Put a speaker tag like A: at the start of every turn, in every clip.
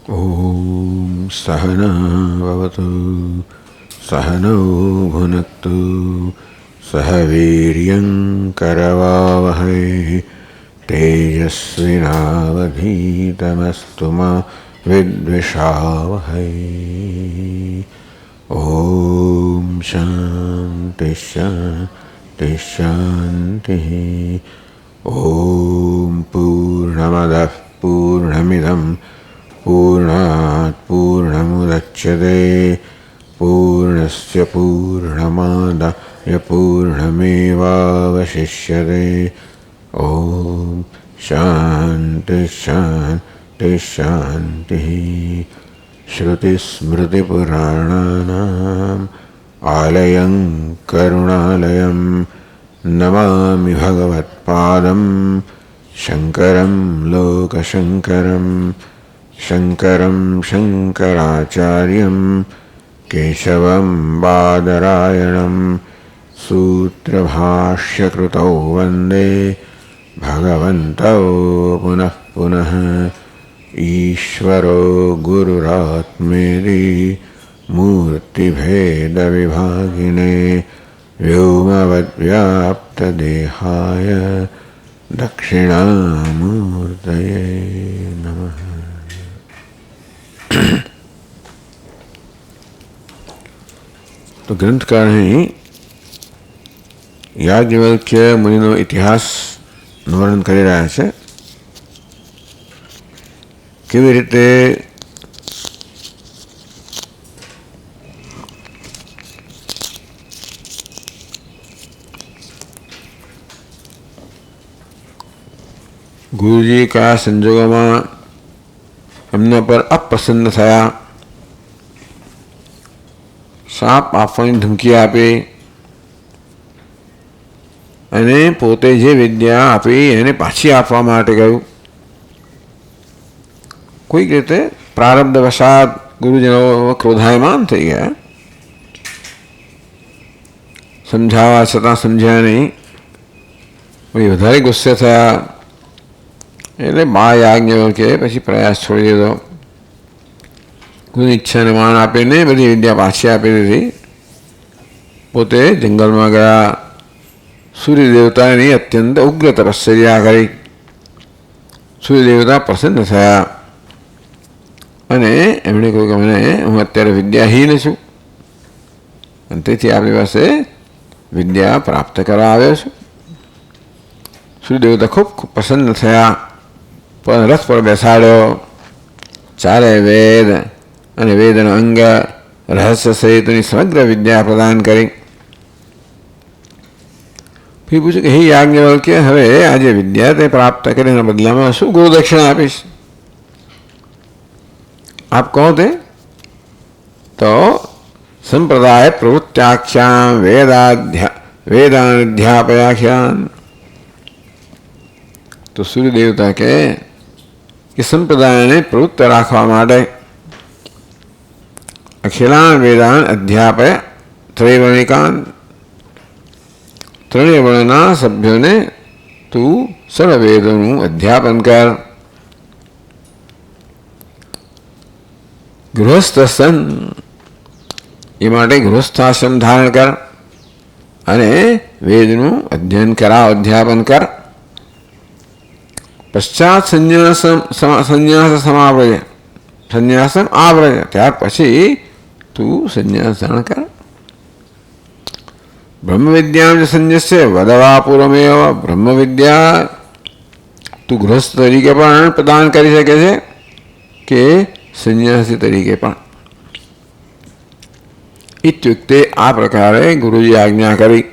A: ॐ सहना भवतु सहनौ भुनक्तु सह वीर्यं करवावहै तेजस्विनावधीतमस्तु मा विद्विषावहै। ॐ शान्ति शान्ति शान्तिः। ॐ पूर्णमदः पूर्णमिदं पूर्णात् पूर्णमुदच्यते पूर्णस्य पूर्णमादाय पूर्णमेवावशिष्यते। ॐ शान्ति शान्ति शान्तिः। श्रुतिस्मृतिपुराणानाम् आलयं करुणालयं नमामि भगवत्पादं शङ्करं लोकशङ्करं शङ्करं शङ्कराचार्यं केशवं बादरायणं सूत्रभाष्यकृतौ वन्दे भगवन्तौ पुनः पुनः। ईश्वरो गुरुरात्मेति मूर्तिभेदविभागिने व्योमवद्व्याप्तदेहाय दक्षिणामूर्तये नमः। तो ग्रंथकार हैं याज्ञवल्क्य मुनिનો ઇતિહાસ વર્ણન કરી રહ્યા છે। કેવી રીતે ગુરુજી કયા સંજોગોમાં એમના પર અપ્રસન્ન થયા, સાપ આપવાની ધમકી આપી અને પોતે જે વિદ્યા આપી એને પાછી આપવા માટે કહ્યું। કોઈક રીતે પ્રારબ્ધ વશાત ગુરુજનો ક્રોધાયમાન થઈ ગયા, સમજાવવા છતાં સમજ્યા નહીં, પછી વધારે ગુસ્સે થયા એટલે બા યાજ્ઞવલ્કે પછી પ્રયાસ છોડી દીધો। ગુરુની ઈચ્છાને માન આપીને બધી વિદ્યા પાછી આપી દીધી। પોતે જંગલમાં ગયા, સૂર્યદેવતાની અત્યંત ઉગ્ર તપશ્ચર્યા કરી। સૂર્યદેવતા પ્રસન્ન થયા અને એમણે કહ્યું કે હું અત્યારે વિદ્યાહીન છું અને તેથી આપણી પાસે વિદ્યા પ્રાપ્ત કરવા આવ્યો છું। સૂર્યદેવતા ખૂબ પ્રસન્ન થયા, પણ રથ પર બેસાડ્યો, ચારે વેદ અને વેદનો અંગ રહસ્ય સહિતની સમગ્ર વિદ્યા પ્રદાન કરી। પછી પૂછ્યું કે હે યાજ્ઞવલ્ક્ય, હવે આજે વિદ્યા તે પ્રાપ્ત કરીને બદલામાં શું ગુરુદક્ષિણા આપીશ, આપ કહો તે। તો સંપ્રદાય પ્રવૃત્ત્યાખ્યાન વેદાધ્યાપયાખ્યાન। તો સૂર્યદેવતા કે સંપ્રદાયને પ્રવૃત્ત રાખવા માટે અખિલાન વેદાન અધ્યાપય ત્રૈવર્ણિકાન, ત્રણેય વર્ણના સભ્યોને તું સર્વવેદોનું અધ્યાપન કર। ગૃહસ્થ સન એ માટે ગૃહસ્થાશ્રમ ધારણ કર અને વેદનું અધ્યયન કરાવ, અધ્યાપન કર। પશ્ચાત સંન્યાસમ આવૃજ, ત્યાર પછી તું સંન્યાસ ધારણ કર। બ્રહ્મવિદ્યા સંન્યસ્ય વદવા પૂર્વમેવ, બ્રહ્મવિદ્યા તું ગૃહસ્થ તરીકે પણ પ્રદાન કરી શકે છે કે સંન્યાસી તરીકે પણ। ઇત્યુક્તે આ પ્રકારે ગુરુજી આજ્ઞા કરી।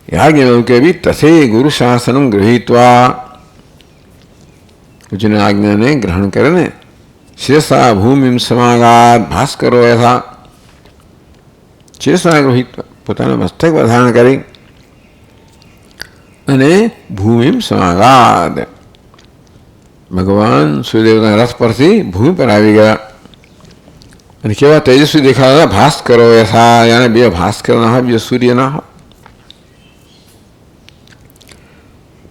A: યાજ્ઞવલ્ક્ય બી તથે ગુરુ શાસનમ ગૃહીત્વા, ગુરુજીની આજ્ઞાને ગ્રહણ કરીને શેષા ભૂમિમ સમાગાત ભાસ્કરો યથા, શેષા ગૃહિત પોતાના મસ્તક પર ધારણ કરી અને ભૂમિમ સમાગાત ભગવાન સૂર્યદેવના રથ પરથી ભૂમિ પર આવી ગયા અને કેવા તેજસ્વી દેખાતા, ભાસ્કરો યથા, યાને બે ભાસ્કર ના હોય, બે સૂર્ય ના હોય।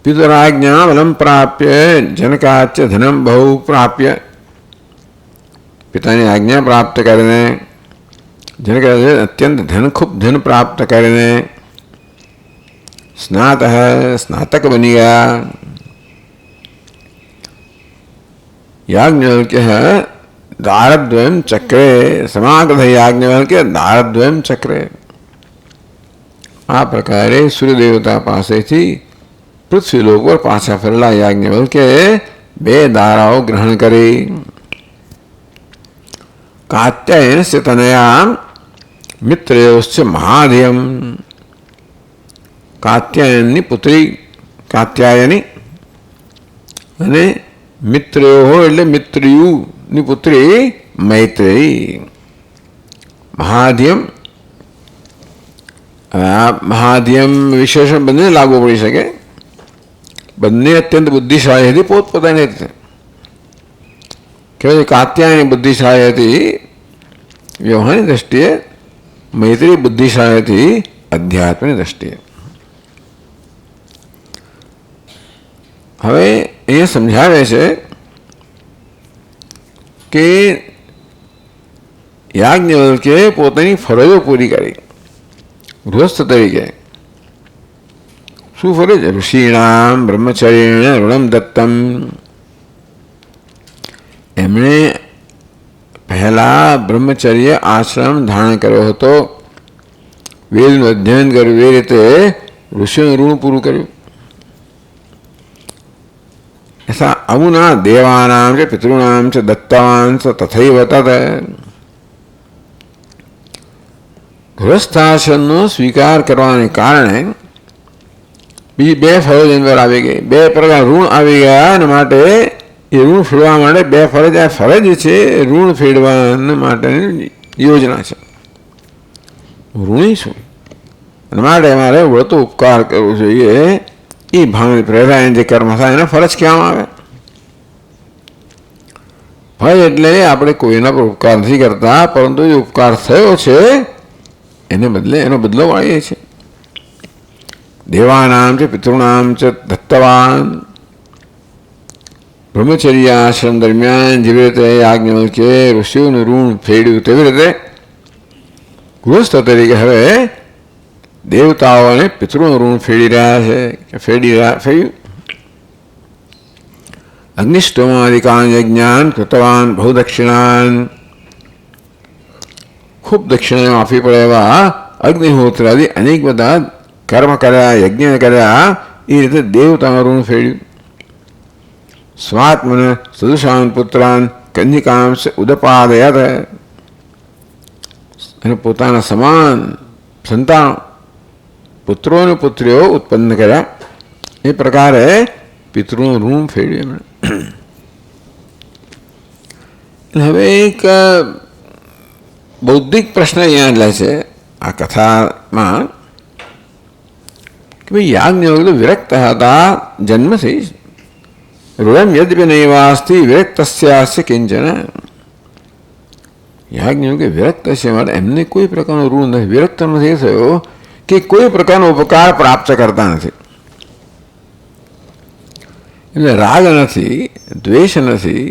A: पितराज्ञा बलम प्राप्य जनकाच धनम बहु प्राप्य પિતાની આજ્ઞા પ્રાપ્ત કરીને, જેને કહે છે અત્યંત ધન, ખૂબ ધન પ્રાપ્ત કરીને સ્નાતક બની ગયા. याज्ञवल्क्यः दारद्वयं चक्रे समागतः याज्ञवल्क्य दारद्वयं चक्रे. આ પ્રકારે સૂર્યદેવતા પાસેથી પૃથ્વીલોક પર પાછા ફરેલા યાજ્ઞવલ્ક્યે 2 દારાઓ ગ્રહણ કરી. કાત્યાયનસ્ય તનયા મિત્રયોશ્ચ મહાધિયમ. કાત્યાયનની પુત્રી કાત્યાયની અને મિત્રયો એટલે મિત્રયુની પુત્રી મૈત્રેયી. મહાધિયમ, મહાધિયમ વિશેષણ બંને લાગુ પડી શકે. બંને અત્યંત બુદ્ધિશાળી હતી પોતપોતાની રીતે. કહેવાય કાત્યાયની બુદ્ધિશાળી હતી વ્યવહારની દ્રષ્ટિએ, મૈત્રી બુદ્ધિશાળી હતી અધ્યાત્મની દ્રષ્ટિએ. હવે એ સમજાવે છે કે યાજ્ઞવલ્ક્યે પોતાની ફરજો પૂરી કરી ગૃહસ્થ તરીકે. શું ફરજ? ઋષિણામ બ્રહ્મચર્યેણ ઋણમ દત્તમ. એમણે પહેલા બ્રહ્મચર્ય આશ્રમ ધારણ કર્યો હતો, વેદનું અધ્યયન કર્યું, એ રીતે ઋષિઓનું ઋણ પૂરું કર્યું. ऐसा अमुना देवानां च पितॄणां च दत्तवान् च तथैव तत्. ગૃહસ્થાશ્રમનો સ્વીકાર કરવાને કારણે બીજી 2 ફરજ અંદર આવી ગઈ, 2 પ્રકાર ઋણ આવી ગયા. અને માટે એ ઋણ ફેરવા માટે 2 ફરજ. આ ફરજ છે ઋણ ફેરવા માટેની યોજના છે. ઋણી છું અને માટે મારે વળતો ઉપકાર કરવો જોઈએ. એ ભાવની પ્રેરાયણ જે કર્મ થાય એને ફરજ કહેવામાં આવે. ભય એટલે આપણે કોઈના પર ઉપકાર નથી કરતા, પરંતુ જે ઉપકાર થયો છે એને બદલે એનો બદલો વાળીએ છીએ. દેવાનામ છે પિતૃણામ છે દત્તવાન. બ્રહ્મચર્ય આશ્રમ દરમિયાન જેવી રીતે યાજ્ઞવલ્ક્યે ઋષિઓનું ઋણ ફેડ્યું, તેવી રીતે ગૃહસ્થ તરીકે હવે દેવતાઓને પિતૃનું ઋણ ફેડી રહ્યા છે. ફેડ્યું. અગ્નિષ્ટોમાદિકાન યજ્ઞાન કૃતવાન બહુદક્ષિણાન. ખૂબ દક્ષિણાઓ આપવી પડે એવા અગ્નિહોત્રાદિ અનેક બધા કર્મ કર્યા, યજ્ઞ કર્યા. એ રીતે દેવતાનું ઋણ ફેડ્યું. સ્વાત્મન સદુષાન પુત્રાન કન્યકાંશ ઉદપાદયત. અને પોતાના સમાન સંતાન પુત્રો અને પુત્રીઓ ઉત્પન્ન કર્યા. એ પ્રકારે પિતૃનું ઋણ ફેડ્યું એમણે. હવે એક બૌદ્ધિક પ્રશ્ન અહીંયા લે છે આ કથામાં કે ભાઈ યાજ્ઞવલ્ક્ય વિરક્ત હતા જન્મથી. ઋણમ યદ્યપિ નૈવાસ્તિ વિરક્તસ્યાસ્ય કિંચન. યાજ્ઞવલ્ક્ય વિરક્ત છે માટે એમને કોઈ પ્રકારનું ઋણ નથી. વિરક્ત નથી થયો કે કોઈ પ્રકારનો ઉપકાર પ્રાપ્ત કરતા નથી. એટલે રાગ નથી, દ્વેષ નથી,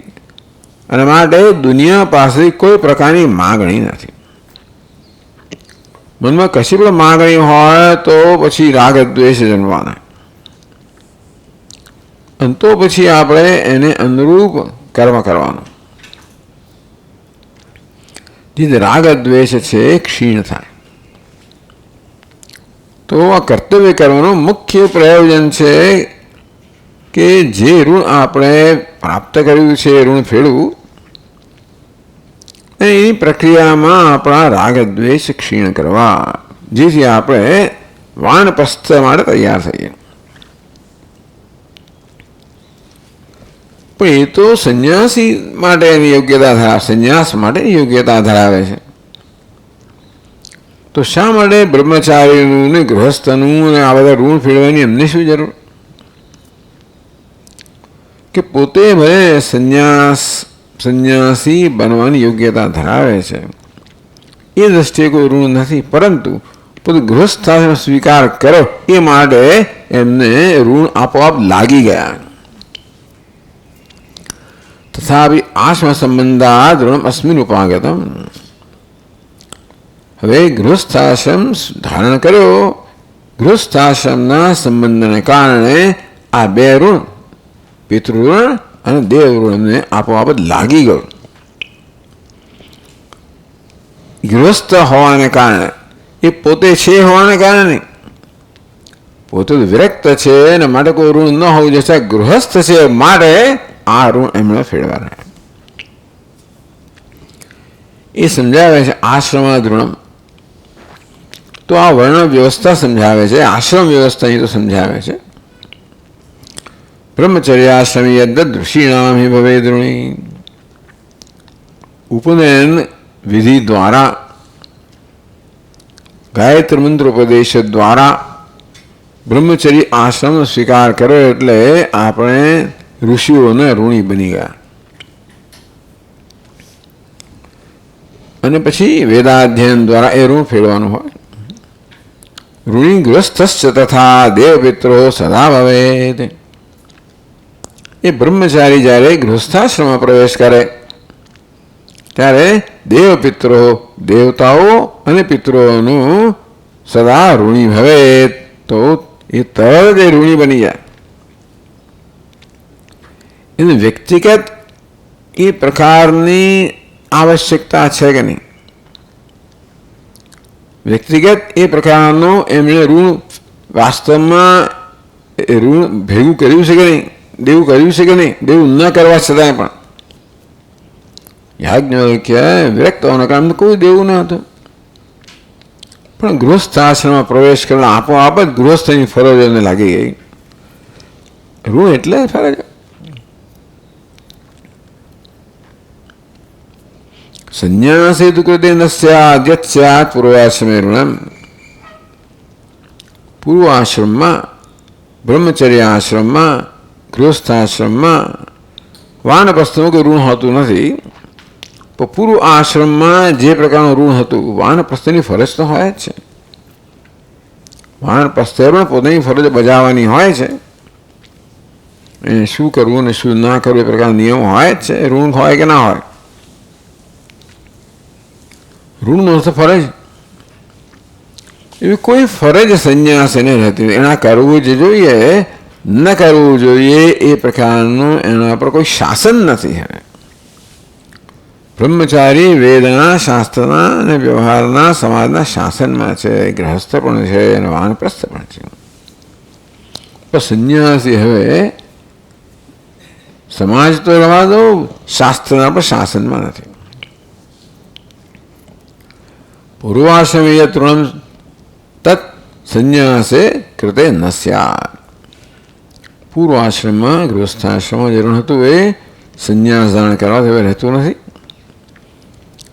A: અને માટે દુનિયા પાસે કોઈ પ્રકારની માગણી નથી. મનમાં કશી પણ માગણી હોય તો પછી રાગ દ્વેષ જન્મવાના, અને તો પછી આપણે એને અનુરૂપ કર્મ કરવાનું. જે રાગ દ્વેષ છે ક્ષીણ થાય. તો આ કર્તવ્ય કરવાનું મુખ્ય પ્રયોજન છે કે જે ઋણ આપણે પ્રાપ્ત કર્યું છે, ઋણ ફેરવું, એની પ્રક્રિયામાં આપણા રાગ દ્વેષ ક્ષીણ કરવા, જેથી આપણે વાનપ્રસ્થ માટે તૈયાર થઈએ. પણ એ તો સંન્યાસી માટે એની યોગ્યતા ધરાવે, સંન્યાસ માટેની યોગ્યતા ધરાવે છે. તો શા માટે બ્રહ્મચારીનું ને ગૃહસ્થનું ને આ બધા ઋણ ફેરવાની એમને શું જરૂર? કે પોતે ભલે સંન્યાસી બનવાની યોગ્યતા ધરાવે છે, એ દ્રષ્ટિએ કોઈ ઋણ નથી, પરંતુ પોતે ગૃહસ્થાશ્રમ સ્વીકાર કરો એ માટે એમને ઋણ આપોઆપ લાગી ગયા. તથાપિ આશ્રમ સંબંધાદ ઋણમ અસ્મિન ઉપાગતમ. હવે ગૃહસ્થાશ્રમ ધારણ કર્યો, ગૃહસ્થાશ્રમના સંબંધને કારણે આ બે ઋણ, પિતૃઋણ અને દેવ ઋણને આપોઆપ લાગી ગયું. ગૃહસ્થ હોવાને કારણે, એ પોતે છે હોવાને કારણે નહીં, પોતે વિરક્ત છે અને માટે કોઈ ઋણ ન હોવું જોઈએ, ગૃહસ્થ છે માટે આ ઋણ એમણે ફેરવાના. એ સમજાવે છે આશ્રમાદ ઋણમ. તો આ વર્ણ વ્યવસ્થા સમજાવે છે, આશ્રમ વ્યવસ્થા અહીં તો સમજાવે છે. બ્રહ્મચર્યાશ્રમી યદ્દ ઋષિણામ હિ ભવેદ ઋણી. ઉપનયન વિધિ દ્વારા, ગાયત્રી મંત્ર ઉપદેશ દ્વારા બ્રહ્મચર્ય આશ્રમનો સ્વીકાર કર્યો એટલે આપણે ઋષિઓને ઋણી બની ગયા. અને પછી વેદાધ્યયન દ્વારા એ ઋણ ફેરવાનું હોય. ઋણી ગૃહસ્થશ્ચ તથા દેવપિત્રો સદા ભવેત. એ બ્રહ્મચારી જ્યારે ગૃહસ્થાશ્રમમાં પ્રવેશ કરે ત્યારે દેવપિત્રો, દેવતાઓ અને પિતૃઓનું સદા ઋણી ભવેત. તો એ તરત એ ઋણી બની જાય. એનું વ્યક્તિગત એ પ્રકારની આવશ્યકતા છે કે નહીં? વ્યક્તિગત એ પ્રકારનું એમણે ઋણ વાસ્તવમાં ઋણ ભેગું કર્યું છે કે નહીં, દેવું કર્યું છે કે નહીં, દેવું ન કરવા છતાંય પણ યાજ્ઞવલ્ક્ય વિરક્ત હોવાના કારણે કોઈ દેવું ન હતું. પણ ગૃહસ્થાશ્રમમાં પ્રવેશ કરવા આપોઆપ જ ગૃહસ્થની ફરજ એને લાગી ગઈ. ઋણ એટલે ફરજ. સંન્યાસે તુ કૃતે ન સ્યાદ યત સ્યાદ પૂર્વાશ્રમે ઋણમ. પૂર્વાશ્રમમાં, બ્રહ્મચર્ય આશ્રમમાં, ગૃહસ્થાશ્રમમાં વાનપ્રસ્થમાં કોઈ ઋણ હોતું નથી. પણ પૂર્વ આશ્રમમાં જે પ્રકારનું ઋણ હતું, વાનપ્રસ્થની ફરજ તો હોય જ છે. વાનપ્રસ્થે પણ પોતાની ફરજ બજાવવાની હોય છે. એને શું કરવું ને શું ના કરવું એ પ્રકારના નિયમો હોય જ છે. ઋણ હોય કે ના હોય. ઋણનો અર્થ ફરજ. એવી કોઈ ફરજ સંન્યાસ એને રહેતી નથી. એના કરવું જ જોઈએ, ન કરવું જોઈએ એ પ્રકારનું એના પર કોઈ શાસન નથી. હવે બ્રહ્મચારી વેદના, શાસ્ત્રના અને વ્યવહારના, સમાજના શાસનમાં છે. ગ્રહસ્થ પણ છે અને વાનપ્રસ્થ પણ છે. પણ સંન્યાસી હવે સમાજ તો રવા દો, શાસ્ત્રના પણ શાસનમાં નથી. પૂર્વાશ્રમીય તૃણમ તત્ સંન્યાસે કૃતે ન સ્યાદ. પૂર્વાશ્રમમાં, ગૃહસ્થાશ્રમમાં જે ઋણ હતું એ સંન્યાસ ધારણ કરવાથી હવે રહેતું નથી.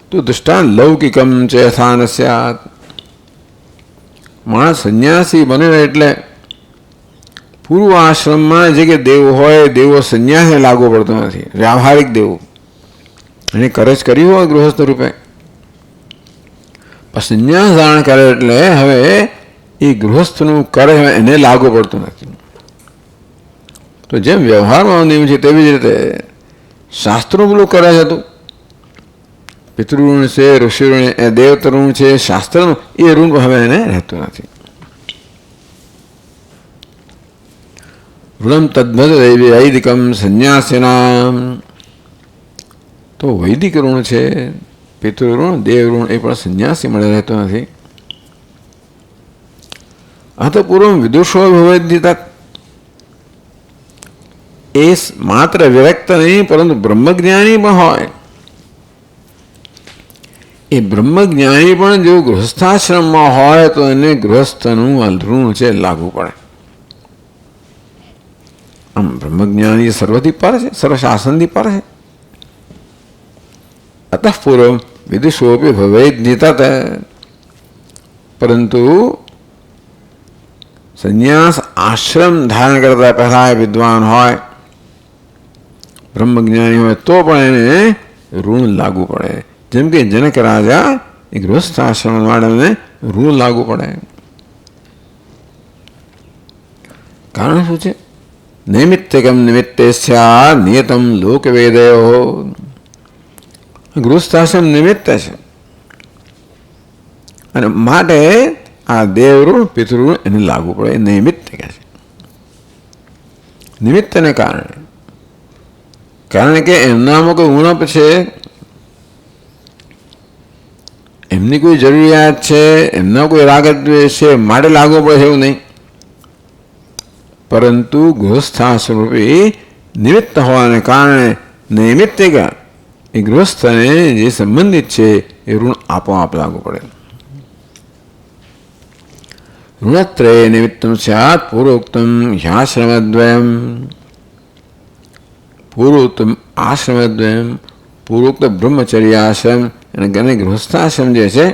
A: તો દૃષ્ટાંત લૌકિકમ ચ યથા ન સ્યાદ. માણસ સંન્યાસી બને એટલે પૂર્વ આશ્રમમાં જે કે દેવ હોય, દેવો સંન્યાસને લાગુ પડતો નથી. વ્યાવહારિક દેવું એને કરજ કરી હોય ગૃહસ્થ રૂપે, સંન્યાસ ધારણ કરે એટલે હવે એ ગૃહસ્થનું કરે એને લાગુ પડતું નથી. તો જેમ વ્યવહારમાં નિયમ છે તેવી જ રીતે શાસ્ત્રો પેલું કરે છે. હતું પિતૃઋણ છે, ઋષિઋણ, એ દેવતઋણ છે, શાસ્ત્રનું એ ઋણ હવે એને રહેતું નથી. ઋણમ તદ્ભદ વૈદિકમ સંન્યાસીનામ. તો વૈદિક ઋણ છે, પિતૃઋણ, દેવઋણ એ પણ સંન્યાસી મળે રહેતો નથી. આ તો પૂર્વ વિદુષો ભવેદ્યતા. એ માત્ર વિરક્ત નહીં પરંતુ બ્રહ્મજ્ઞાની પણ હોય. એ બ્રહ્મજ્ઞાની પણ જો ગૃહસ્થાશ્રમમાં હોય તો એને ગૃહસ્થનું ઋણ છે લાગુ પડે. આમ બ્રહ્મજ્ઞાની સર્વથી પર છે, સર્વશાસનથી પર છે. અતઃ પૂર્વ વિદુષોપી ભવેદ્યતત. પરંતુ સંન્યાસ આશ્રમ ધારણ કરતા પહેલા વિદ્વાન હોય, બ્રહ્મજ્ઞાની હોય તો પણ એને ઋણ લાગુ પડે. જેમ કે જનક રાજા એ ગૃહસ્થાશ્રમ વાળાને ઋણ લાગુ પડે. કારણ શું છે? નૈમિત્તિકમ નિમિત્ત निमित्ते स्यात् नियतं लोकवेदयोः. ગૃહસ્થાશ્રમ નિમિત્ત છે અને માટે આ દેવઋણ પિતૃઋણ એને લાગુ પડે. નિમિત્ત કહે છે, નિમિત્તને કારણે. કારણ કે એમનામાં કોઈ ઉણપ છે, એમની કોઈ જરૂરિયાત છે, એમના કોઈ રાગદ્વેષ છે, માટે લાગુ પડે એવું નહીં. પરંતુ ગૃહસ્થાશ્રમ રૂપી નિમિત્ત હોવાને કારણે નૈમિત્તિક એ ગૃહસ્થને જે સંબંધિત છે એ ઋણ આપોઆપ લાગુ પડે. ઋણત્રય નિમિત્તમ સ્યાत् પૂર્વોક્તમ ह्याश्रमद्वयम्. પૂર્વોક્તમ આશ્રમદ્વયમ, પૂર્વોક્ત બ્રહ્મચર્યાશ્રમ અને ગૃહસ્થાશ્રમ જે છે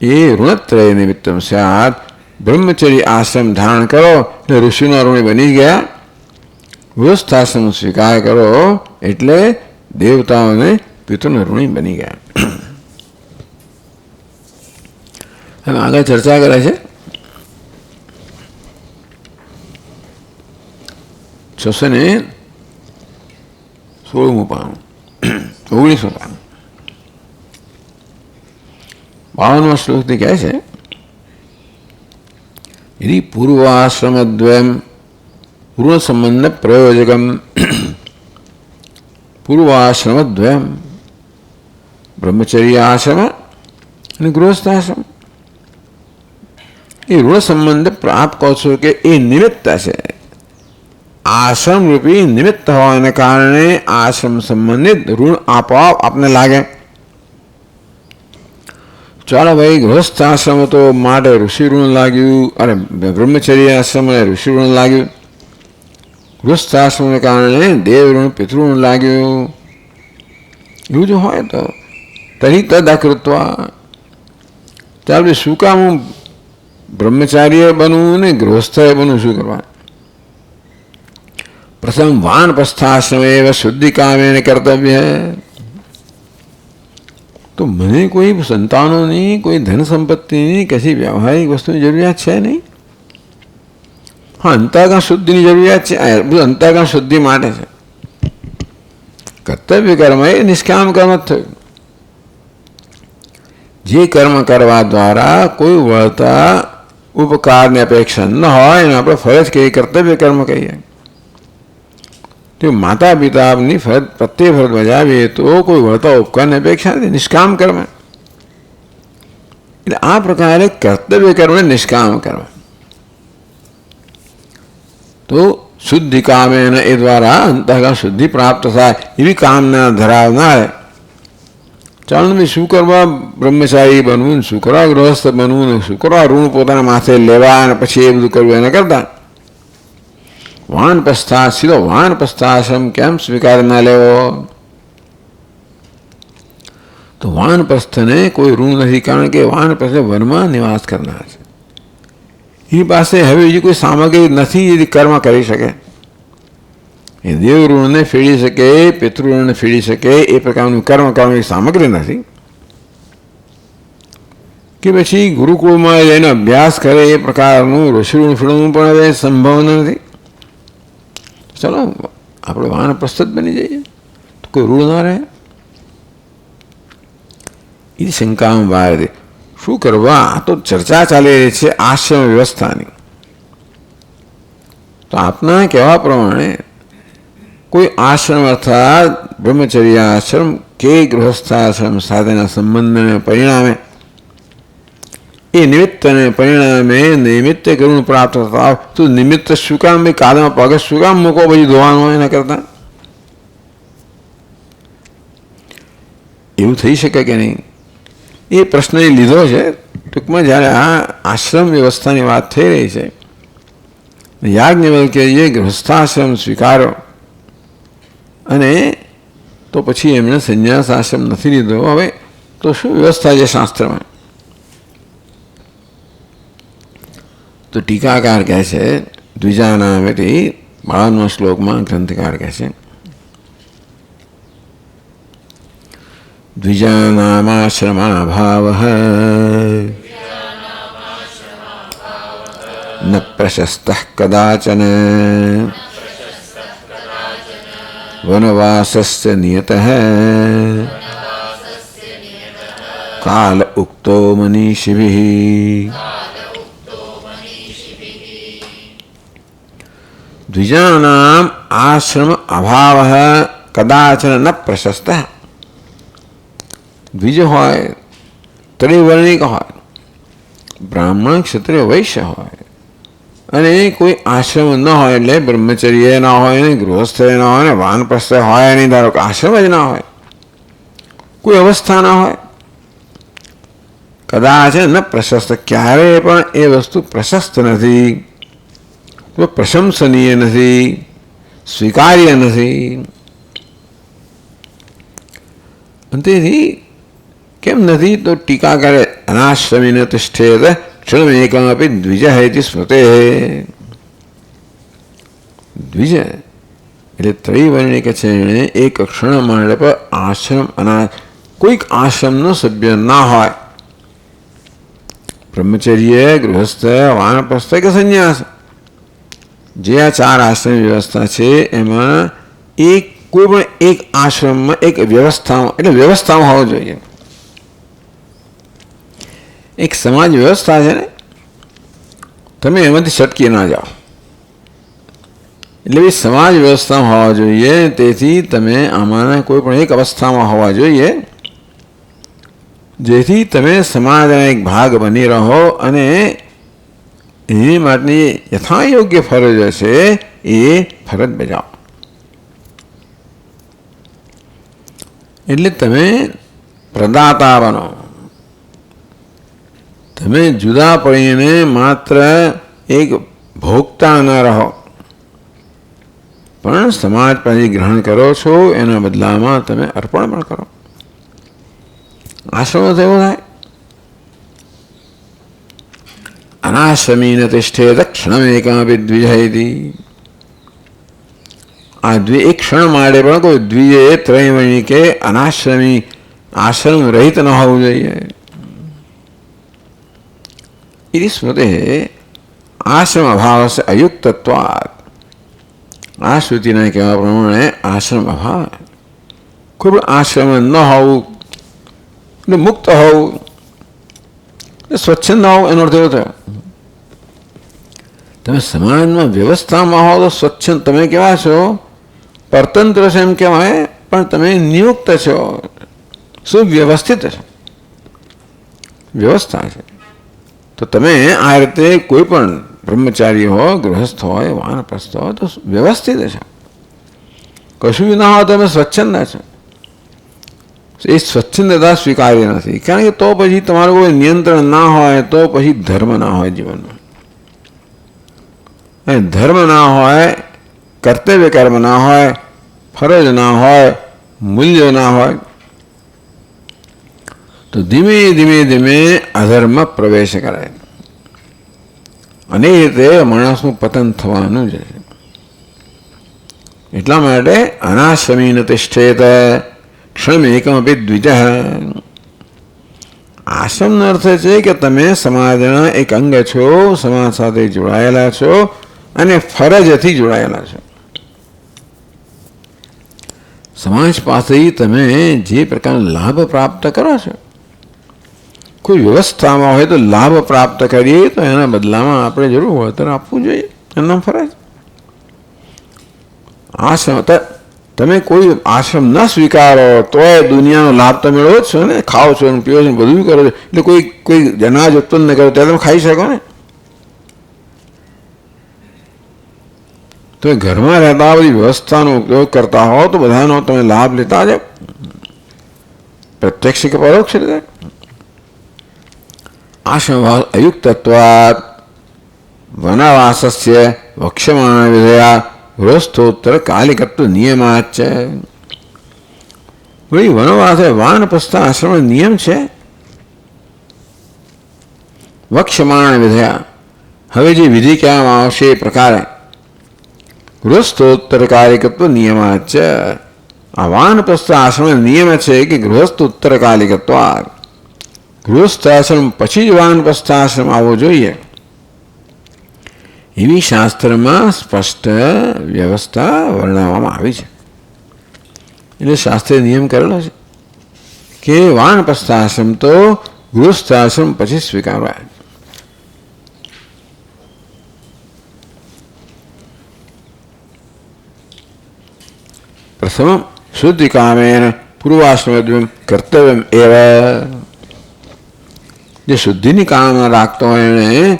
A: એ ઋણત્રય નિમિત્તમ સ્યાत्. બ્રહ્મચર્ય આશ્રમ ધારણ કરો એટલે ઋષિના ઋણી બની ગયા. ગૃહસ્થાશ્રમ સ્વીકાર કરો એટલે દેવતાઓને પિતૃના ઋણી બની ગયા. હવે આગળ ચર્ચા કરે છે 616મું પાનું, 19મું પાનું, 52મા શ્લોકથી કહે છે यदि पूर्वाश्रमद्वयम् पूर्व संबंध प्रयोजकम. પૂર્વાશ્રમદ્વયમ બ્રહ્મચર્ય આશ્રમ અને ગૃહસ્થાશ્રમ એ ઋણ સંબંધ આપ કહો છો કે એ નિમિત્ત છે. આશ્રમ રૂપી નિમિત્ત હોવાને કારણે આશ્રમ સંબંધિત ઋણ આપોઆપ આપને લાગે. ચાલો ભાઈ, ગૃહસ્થાશ્રમ તો માટે ઋષિ ઋણ લાગ્યું, અને બ્રહ્મચર્ય આશ્રમ ઋષિ ઋણ લાગ્યું. ગૃહસ્થાશ્રમને કારણે દેવ ઋણ પિતૃ ઋણ લાગ્યું. એવું જો હોય તો તરી તદકૃત્વા. ચાલ ભાઈ, શું કામ હું બ્રહ્મચાર્ય બનવું ને ગૃહસ્થ બનવું, શું કરવા? પ્રથમ વાનપ્રસ્થાશ્રમ એવ શુદ્ધિ કામે કર્તવ્ય. તો મને કોઈ સંતાનોની, કોઈ ધન સંપત્તિની, કશી વ્યવહારિક વસ્તુની જરૂરિયાત છે નહીં. હા, અંતઃકરણ શુદ્ધિની જરૂરિયાત છે. બધું અંતઃકરણ શુદ્ધિ માટે છે. કર્તવ્ય કર્મ એ નિષ્કામ કર્મ જ થયું. જે કર્મ કરવા દ્વારા કોઈ વળતા ઉપકારની અપેક્ષા ન હોય એને આપણે ફરજ કહીએ, કર્તવ્ય કર્મ કહીએ. તો માતા પિતાની ફરજ, પ્રત્યે ફરજ બજાવીએ તો કોઈ વળતા ઉપકારની અપેક્ષા નથી, નિષ્કામ કર્મ. એટલે આ પ્રકારે કર્તવ્ય કર્મને નિષ્કામ કર્મ. તો શુદ્ધિ કામે એ દ્વારા અંતઃકરણ શુદ્ધિ પ્રાપ્ત થાય એવી કામના ધરાવનાર. ચાલો ભાઈ, શું કરવા બ્રહ્મચારી બનવું, શું કરવા ગૃહસ્થ બનવું, શું કરવા ઋણ પોતાના માથે લેવા અને પછી એ બધું કરવું એના કરતા વાનપ્રસ્થા, સીધો વાનપ્રસ્થાશ્રમ કેમ સ્વીકાર ના લેવો? તો વાનપ્રસ્થને કોઈ ઋણ નથી, કારણ કે વાનપ્રસ્થ વનમાં નિવાસ કરનાર છે. એની પાસે હવે બીજી કોઈ સામગ્રી નથી એ કર્મ કરી શકે. એ દેવ ઋણને ફેડી શકે, પિતૃ ઋણને ફેડી શકે એ પ્રકારનું કર્મ કરવાની સામગ્રી નથી. કે પછી ગુરુકુળમાં જઈને અભ્યાસ કરે એ પ્રકારનું ઋષિ ઋણ ફેરવવું પણ હવે સંભાવના નથી. ચલો આપણે વાનપ્રસ્થ બની જઈએ તો કોઈ ઋણ ના રહે. એ શંકામાં બહાર દે. શું કરવા? આ તો ચર્ચા ચાલી રહી છે આશ્રમ વ્યવસ્થાની. તો આપના કહેવા પ્રમાણે કોઈ આશ્રમ અર્થાત બ્રહ્મચર્ય આશ્રમ કે ગૃહસ્થાશ્રમ સાથેના સંબંધને પરિણામે, એ નિમિત્તને પરિણામે નિમિત્ત ગુણ પ્રાપ્ત થતા, તો નિમિત્ત શું કામ ભાઈ કાદમાં પગ શું કામ મૂકો પછી ધોવાનું એના કરતા? એવું થઈ શકે કે નહીં? એ પ્રશ્ન એ લીધો છે. ટૂંકમાં જ્યારે આ આશ્રમ વ્યવસ્થાની વાત થઈ રહી છે, યાજ્ઞવલ્ક્યે જે ગૃહસ્થાશ્રમ સ્વીકાર્યો અને તો પછી એમણે સંન્યાસ આશ્રમ નથી લીધો. હવે તો શું વ્યવસ્થા છે શાસ્ત્રમાં? તો ટીકાકાર કહે છે, દ્વિજાનામેથી 52મા શ્લોકમાં ગ્રંથકાર કહે છે, દ્વિજાનામાશ્રમાભાવઃ ન પ્રશસ્તઃ કદાચન वनवासस्य नियतः काल उक्तो मनीषिभिः। द्विजानाम् आश्रम अभावः कदाचन न प्रशस्तः। द्विज होय, त्रिवर्णिक होय, ब्राह्मण क्षत्रिय वैश्य होय અને કોઈ આશ્રમ ન હોય એટલે બ્રહ્મચર્ય ના હોય ને ગૃહસ્થ ના હોય ને વાનપ્રસ્થ હોય નહીં, ધારો કે આશ્રમ જ ના હોય, કોઈ અવસ્થા ના હોય, કદાચ ન પ્રશસ્ત, ક્યારેય પણ એ વસ્તુ પ્રશસ્ત નથી, પ્રશંસનીય નથી, સ્વીકાર્ય નથી. તેથી કેમ નથી તો ટીકા કરે, અનાશ્રમીને તિષ્ઠેત ક્ષણમેકમપી દ્વિજ હૈતિ સ્મૃતે. દ્વિજ એટલે ત્રિવર્ણિક છે, એણે એક ક્ષણ માટે પર આશ્રમ કોઈક આશ્રમનો સભ્ય ના હોય, બ્રહ્મચર્ય, ગૃહસ્થ, વાનપ્રસ્થ કે સંન્યાસ, જે આ ચાર આશ્રમ વ્યવસ્થા છે એમાં એક કોઈ પણ એક આશ્રમમાં એક વ્યવસ્થામાં, એટલે વ્યવસ્થામાં હોવો જોઈએ. એક સમાજ વ્યવસ્થા છે ને, તમે એમાંથી છટકી ના જાઓ, એટલે એ સમાજ વ્યવસ્થામાં હોવા જોઈએ. તેથી તમે આમાંના કોઈ પણ એક અવસ્થામાં હોવા જોઈએ, જેથી તમે સમાજના એક ભાગ બની રહો અને એની માટેની યથાયોગ્ય ફરજો છે એ ફરજ બજાવો. એટલે તમે પ્રદાતા બનો. તમે જુદા પડીને માત્ર એક ભોગતા ન રહો, પણ સમાજ પાછી ગ્રહણ કરો છો, એના બદલામાં તમે અર્પણ પણ કરો. આશ્રમ તો એવું થાય. અનાશ્રમીન તિષ્ઠેત ક્ષણમેકમપી દ્વિજૈતિ. આ એક ક્ષણ માટે પણ કોઈ દ્વિજે ત્રૈવર્ણિકે અનાશ્રમી આશ્રમ રહિત ન હોવું જોઈએ. इति स्मृते आश्रम अभाव से अयुक्तत्वात्. आ श्रुतिना कहेवा प्रमाणे आश्रम अभाव, કોઈ પણ આશ્રમ ન હોવું, એટલે મુક્ત હોવું, સ્વચ્છંદ હોવું, એનો અર્થ એવો થયો. તમે સમાજમાં વ્યવસ્થામાં હો તો સ્વચ્છંદ, તમે કેવા છો, પરતંત્ર છે એમ કહેવાય, પણ તમે નિયુક્ત છો, સુવ્યવસ્થિત છો, વ્યવસ્થા છે. તો તમે આ રીતે કોઈ પણ બ્રહ્મચારી હોય, ગૃહસ્થ હોય, વાનપ્રસ્થ હોય તો વ્યવસ્થિત છે, કશું ના હોય તમે સ્વચ્છંદ છો. એ સ્વચ્છંદતા સ્વીકાર્ય નથી, કારણ કે તો પછી તમારું કોઈ નિયંત્રણ ના હોય, તો પછી ધર્મ ના હોય જીવનમાં. અને ધર્મ ના હોય, કર્તવ્ય કર્મ ના હોય, ફરજ ના હોય, મૂલ્ય ના હોય, તો ધીમે ધીમે ધીમે અધર્મ પ્રવેશ કરે અને એ રીતે માણસનું પતન થવાનું જ છે. એટલા માટે અનાશ્રમીન તિષ્ઠેત ક્ષણમેકમપી દ્વિજ. આશ્રમનો અર્થ છે કે તમે સમાજના એક અંગ છો, સમાજ સાથે જોડાયેલા છો અને ફરજથી જોડાયેલા છો. સમાજ પાસેથી તમે જે પ્રકારનો લાભ પ્રાપ્ત કરો છો, કોઈ વ્યવસ્થામાં હોય તો લાભ પ્રાપ્ત કરીએ તો એના બદલામાં આપણે જરૂર વળતર આપવું જોઈએ, એમના ફરજ. આશ્રમ તમે કોઈ આશ્રમ ન સ્વીકારો તો એ દુનિયાનો લાભ તો મેળવો જ છો ને, ખાઓ છો ને, પીવો છો ને, બધું કરો છો. એટલે કોઈ અનાજ ઉત્પન્ન કરો ત્યારે તમે ખાઈ શકો ને. તો ઘરમાં રહેતા બધી વ્યવસ્થાનો ઉપયોગ કરતા હો તો બધાનો તમે લાભ લેતા જાઓ, પ્રત્યક્ષ કે પરોક્ષ રીતે. આશ્રમ અયુક્તત્વાत् વનવાસસ્ય વક્ષ્યમાણ વિધયા ગૃહસ્થોત્તર કાલિકત્વ નિયમાચ. ભાઈ વનવાસ વાનપ્રસ્થ આશ્રમ નિયમ છે. વક્ષ્યમાણ વિધયા, હવે જે વિધિ કહેવામાં આવશે એ પ્રકારે ગૃહસ્થોત્તર કાલિકત્વ નિયમાચ. આ વાનપ્રસ્થ આશ્રમ નિયમ છે કે ગૃહસ્થ ઉત્તર કાલિકત્વ, ગૃહસ્થાશ્રમ પછી જ વાનપ્રસ્થાશ્રમ આવવો જોઈએ, એવી શાસ્ત્રમાં સ્પષ્ટ વ્યવસ્થા વર્ણવવામાં આવી છે. એટલે શાસ્ત્રીય નિયમ કરેલો છે કે વાનપ્રસ્થાશ્રમ તો ગૃહસ્થાશ્રમ પછી સ્વીકારવાય. પ્રથમ શુદ્ધિ કામેન પૂર્વાશ્રમ કર્તવ્યમ એવ. જે શુદ્ધિની કામના રાખતો હોય એને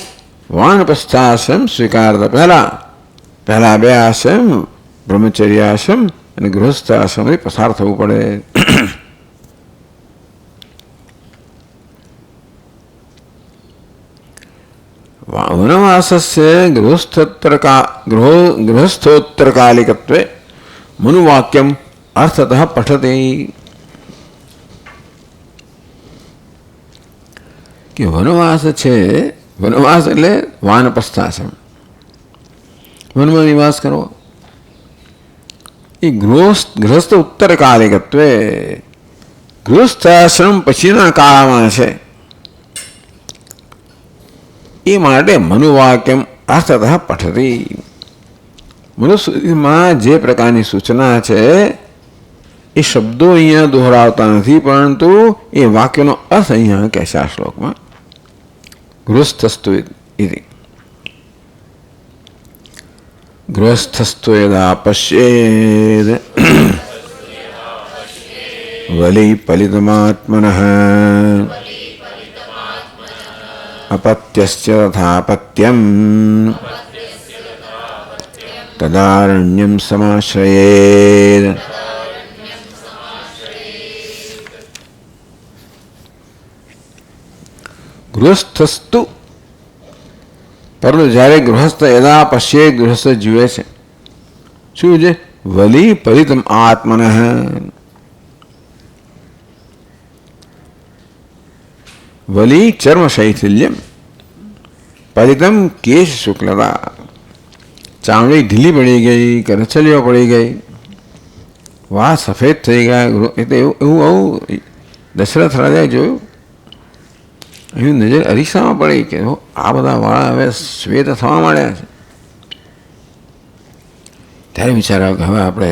A: વાનપ્રસ્થાશ્રમ સ્વીકારતા પહેલા બે આશ્રમ બ્રહ્મચર્ય આશ્રમ અને ગૃહસ્થ આશ્રમથી પસાર થવું પડે. વનવાસસ્ય ગૃહસ્થોત્તરકાલિકત્વે મનુવાક્યમ અર્થતઃ પઠતે. કે વનવાસ છે, વનવાસ એટલે વાનપ્રસ્થાશ્રમ, વનમાં નિવાસ કરવો. એ ગૃહસ્થ ઉત્તરકાલિકત્વે ગૃહસ્થાશ્રમ પછીના કાળમાં છે. એ માટે મનુવાક્યમ અર્થતઃ પઠતી. મનુસ્મૃતિમાં જે પ્રકારની સૂચના છે એ શબ્દો અહીંયા દોહરાવતા નથી, પરંતુ એ વાક્યનો અર્થ અહીંયા કહેશે આ શ્લોકમાં. ગૃહસ્થસ્તુ ઇતિ ગૃહસ્થસ્તુ યદા પશ્યેદ વલી પલિતમાત્મનઃ અપત્યસ્ય તથાપત્યમ તદારણ્યમ સમાશ્રયેદ. ગૃહસ્થસ્તુ પરંતુ જ્યારે ગૃહસ્થ યદા પશ્યે ગૃહસ્થ જીવે છે શું છે? વલી પલિતમ આત્મન. વલી ચર્મ શૈથિલ્યમ, પલિતમ કેશ શુક્લતા, ચામડી ઢીલી પડી ગઈ, કરચલીઓ પડી ગઈ, વાળ સફેદ થઈ ગયા. એટલે એવું આવું દશરથ રાજાએ જોયું. અહીં નજર અરીસામાં પડી કે આ બધા વાળા હવે શ્વેત થવા માંડ્યા છે. ત્યારે વિચાર્યા કે હવે આપણે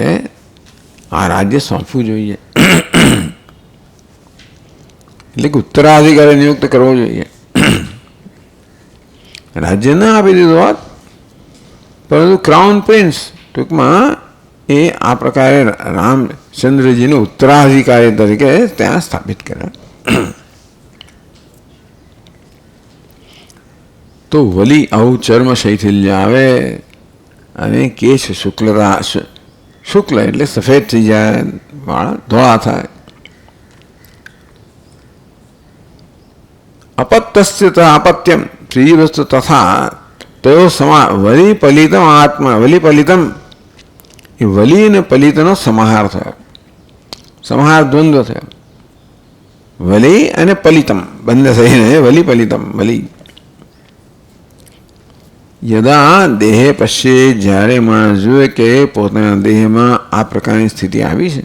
A: આ રાજ્ય સોંપવું જોઈએ, એટલે કે ઉત્તરાધિકારી નિયુક્ત કરવો જોઈએ. રાજ્ય ના આપી દીધું હોત, પરંતુ ક્રાઉન પ્રિન્સ ટૂંકમાં એ આ પ્રકારે રામચંદ્રજીને ઉત્તરાધિકારી તરીકે ત્યાં સ્થાપિત કર્યા. તો વલી આવું ચર્મ શૈથિલ્ય આવે અને કેશ શુક્લતા, શુક્લ એટલે સફેદ થઈ જાય, વાળ ધોળા થાય. અપત્યસ્ય અપત્યમ, ત્રીજી વસ્તુ તથા તેઓ વલી પલિતમ આત્મા. વલી પલિતમ એ વલી અને પલિતનો સમાહાર થયો, સમાહાર દ્વંદ્વ થયો. વલી અને પલિતમ બંને થઈને વલી પલિતમ. વલી યદા દેહે પશ્યે, જ્યારે માણસ જુએ કે પોતાના દેહમાં આ પ્રકારની સ્થિતિ આવી છે,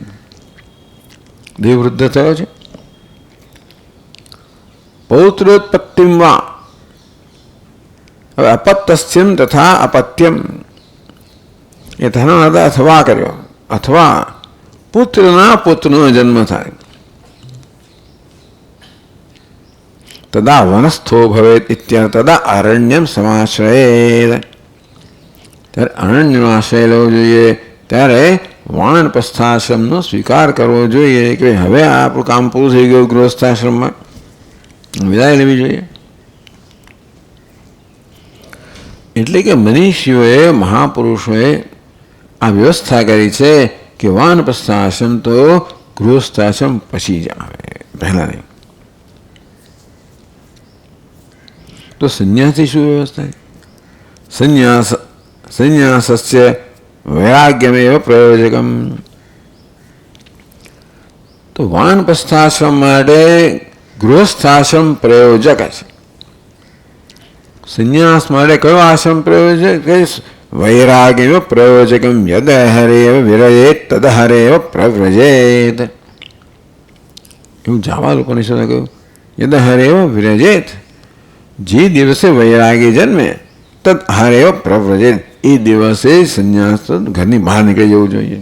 A: દેહ વૃદ્ધ થયો છે. પૌત્રોત્પત્તિમ વા, હવે અપત્યસ્યમ તથા અપત્યમ એ ધન અથવા કર્યો, અથવા પુત્રના પુત્રનો જન્મ થાય. તદા વનસ્થો ભવેત ઇત્યર્થ. તદા અરણ્યમ સમાશ્રયેદ, ત્યારે અરણ્યનો આશ્રય લેવો જોઈએ. ત્યારે વાનપ્રસ્થાશ્રમનો સ્વીકાર કરવો જોઈએ કે હવે આપણું કામ પૂરું થઈ ગયું, ગૃહસ્થાશ્રમમાં વિદાય લેવી જોઈએ. એટલે કે મનીષીઓએ, મહાપુરુષોએ આ વ્યવસ્થા કરી છે કે વાનપ્રસ્થાશ્રમ તો ગૃહસ્થાશ્રમ પછી જ આવે, પહેલા નહીં. તો સંન્યાસથી શું વ્યવસ્થા છે? સંન્યાસસ્ય વૈરાગ્યમેવ પ્રયોજકમ. તો વાનપ્રસ્થાશ્રમ માટે ગૃહસ્થાશ્રમ પ્રયોજક છે. સંન્યાસ માટે કયો આશ્રમ પ્રયોજક? વૈરાગ્યમેવ પ્રયોજકમ. યદ હરેવ વિરજેત તદ હરેવ પ્રવ્રજેત. એવું જાવા ઉપનિષદે કહ્યું, યદ હરેવ વિરજેત, જે દિવસે વૈરાગી જન્મે તદ હરેવ પ્રવ્રજેત, એ દિવસે સંન્યાસ ઘરની બહાર નીકળી જવું જોઈએ.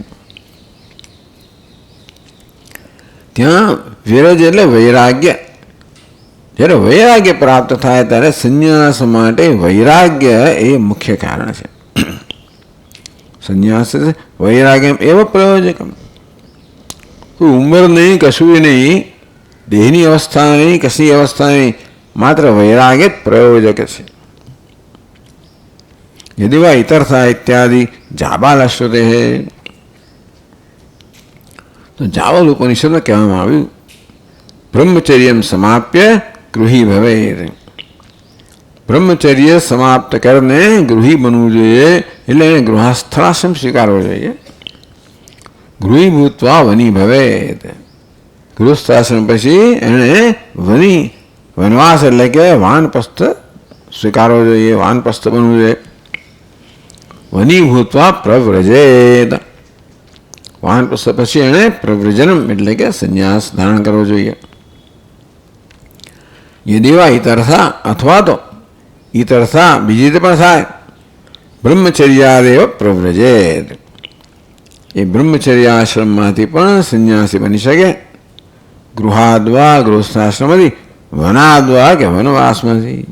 A: ત્યાં વિરજ એટલે વૈરાગ્ય. જ્યારે વૈરાગ્ય પ્રાપ્ત થાય ત્યારે સંન્યાસ માટે વૈરાગ્ય એ મુખ્ય કારણ છે. સંન્યાસ વૈરાગ્યમ એવ પ્રયોજકમ. કોઈ ઉંમર નહીં, કશું નહીં, દેહની અવસ્થા નહીં, કશી અવસ્થા નહીં, માત્ર વૈરાગ્ય જ પ્રયોજક છે. યદિ વા ઇતરથા ઇત્યાદિ જાબાલશ્રુતે. તો જાવલ ઉપનિષદમાં કહેવામાં આવ્યું બ્રહ્મચર્યમ સમાપ્ય ગૃહી ભવે. બ્રહ્મચર્ય સમાપ્ત કરીને ગૃહી બનવું જોઈએ, એટલે એને ગૃહસ્થાશ્રમ સ્વીકારવો જોઈએ. ગૃહી ભૂતવા વની ભવેત. ગૃહસ્થાશ્રમ પછી એણે વનવાસ એટલે કે વાનપ્રસ્થ સ્વીકારવો જોઈએ, વાનપ્રસ્થ બનવું જોઈએ. વની ભૂતવા પ્રવ્રજેત. વાનપ્રસ્થ પછી એણે પ્રવ્રજનમ એટલે કે સંન્યાસ ધારણ કરવો જોઈએ. યદિવા ઇતરથા અથવા તો ઇતરથા બીજી રીતે પણ થાય બ્રહ્મચર્યાદેવ પ્રવ્રજેત. એ બ્રહ્મચર્યાશ્રમમાંથી પણ સંન્યાસી બની શકે. ગૃહાદ્વા ગૃહસ્થાશ્રમથી, વનાદ્વા કે વનવાસમાંથી.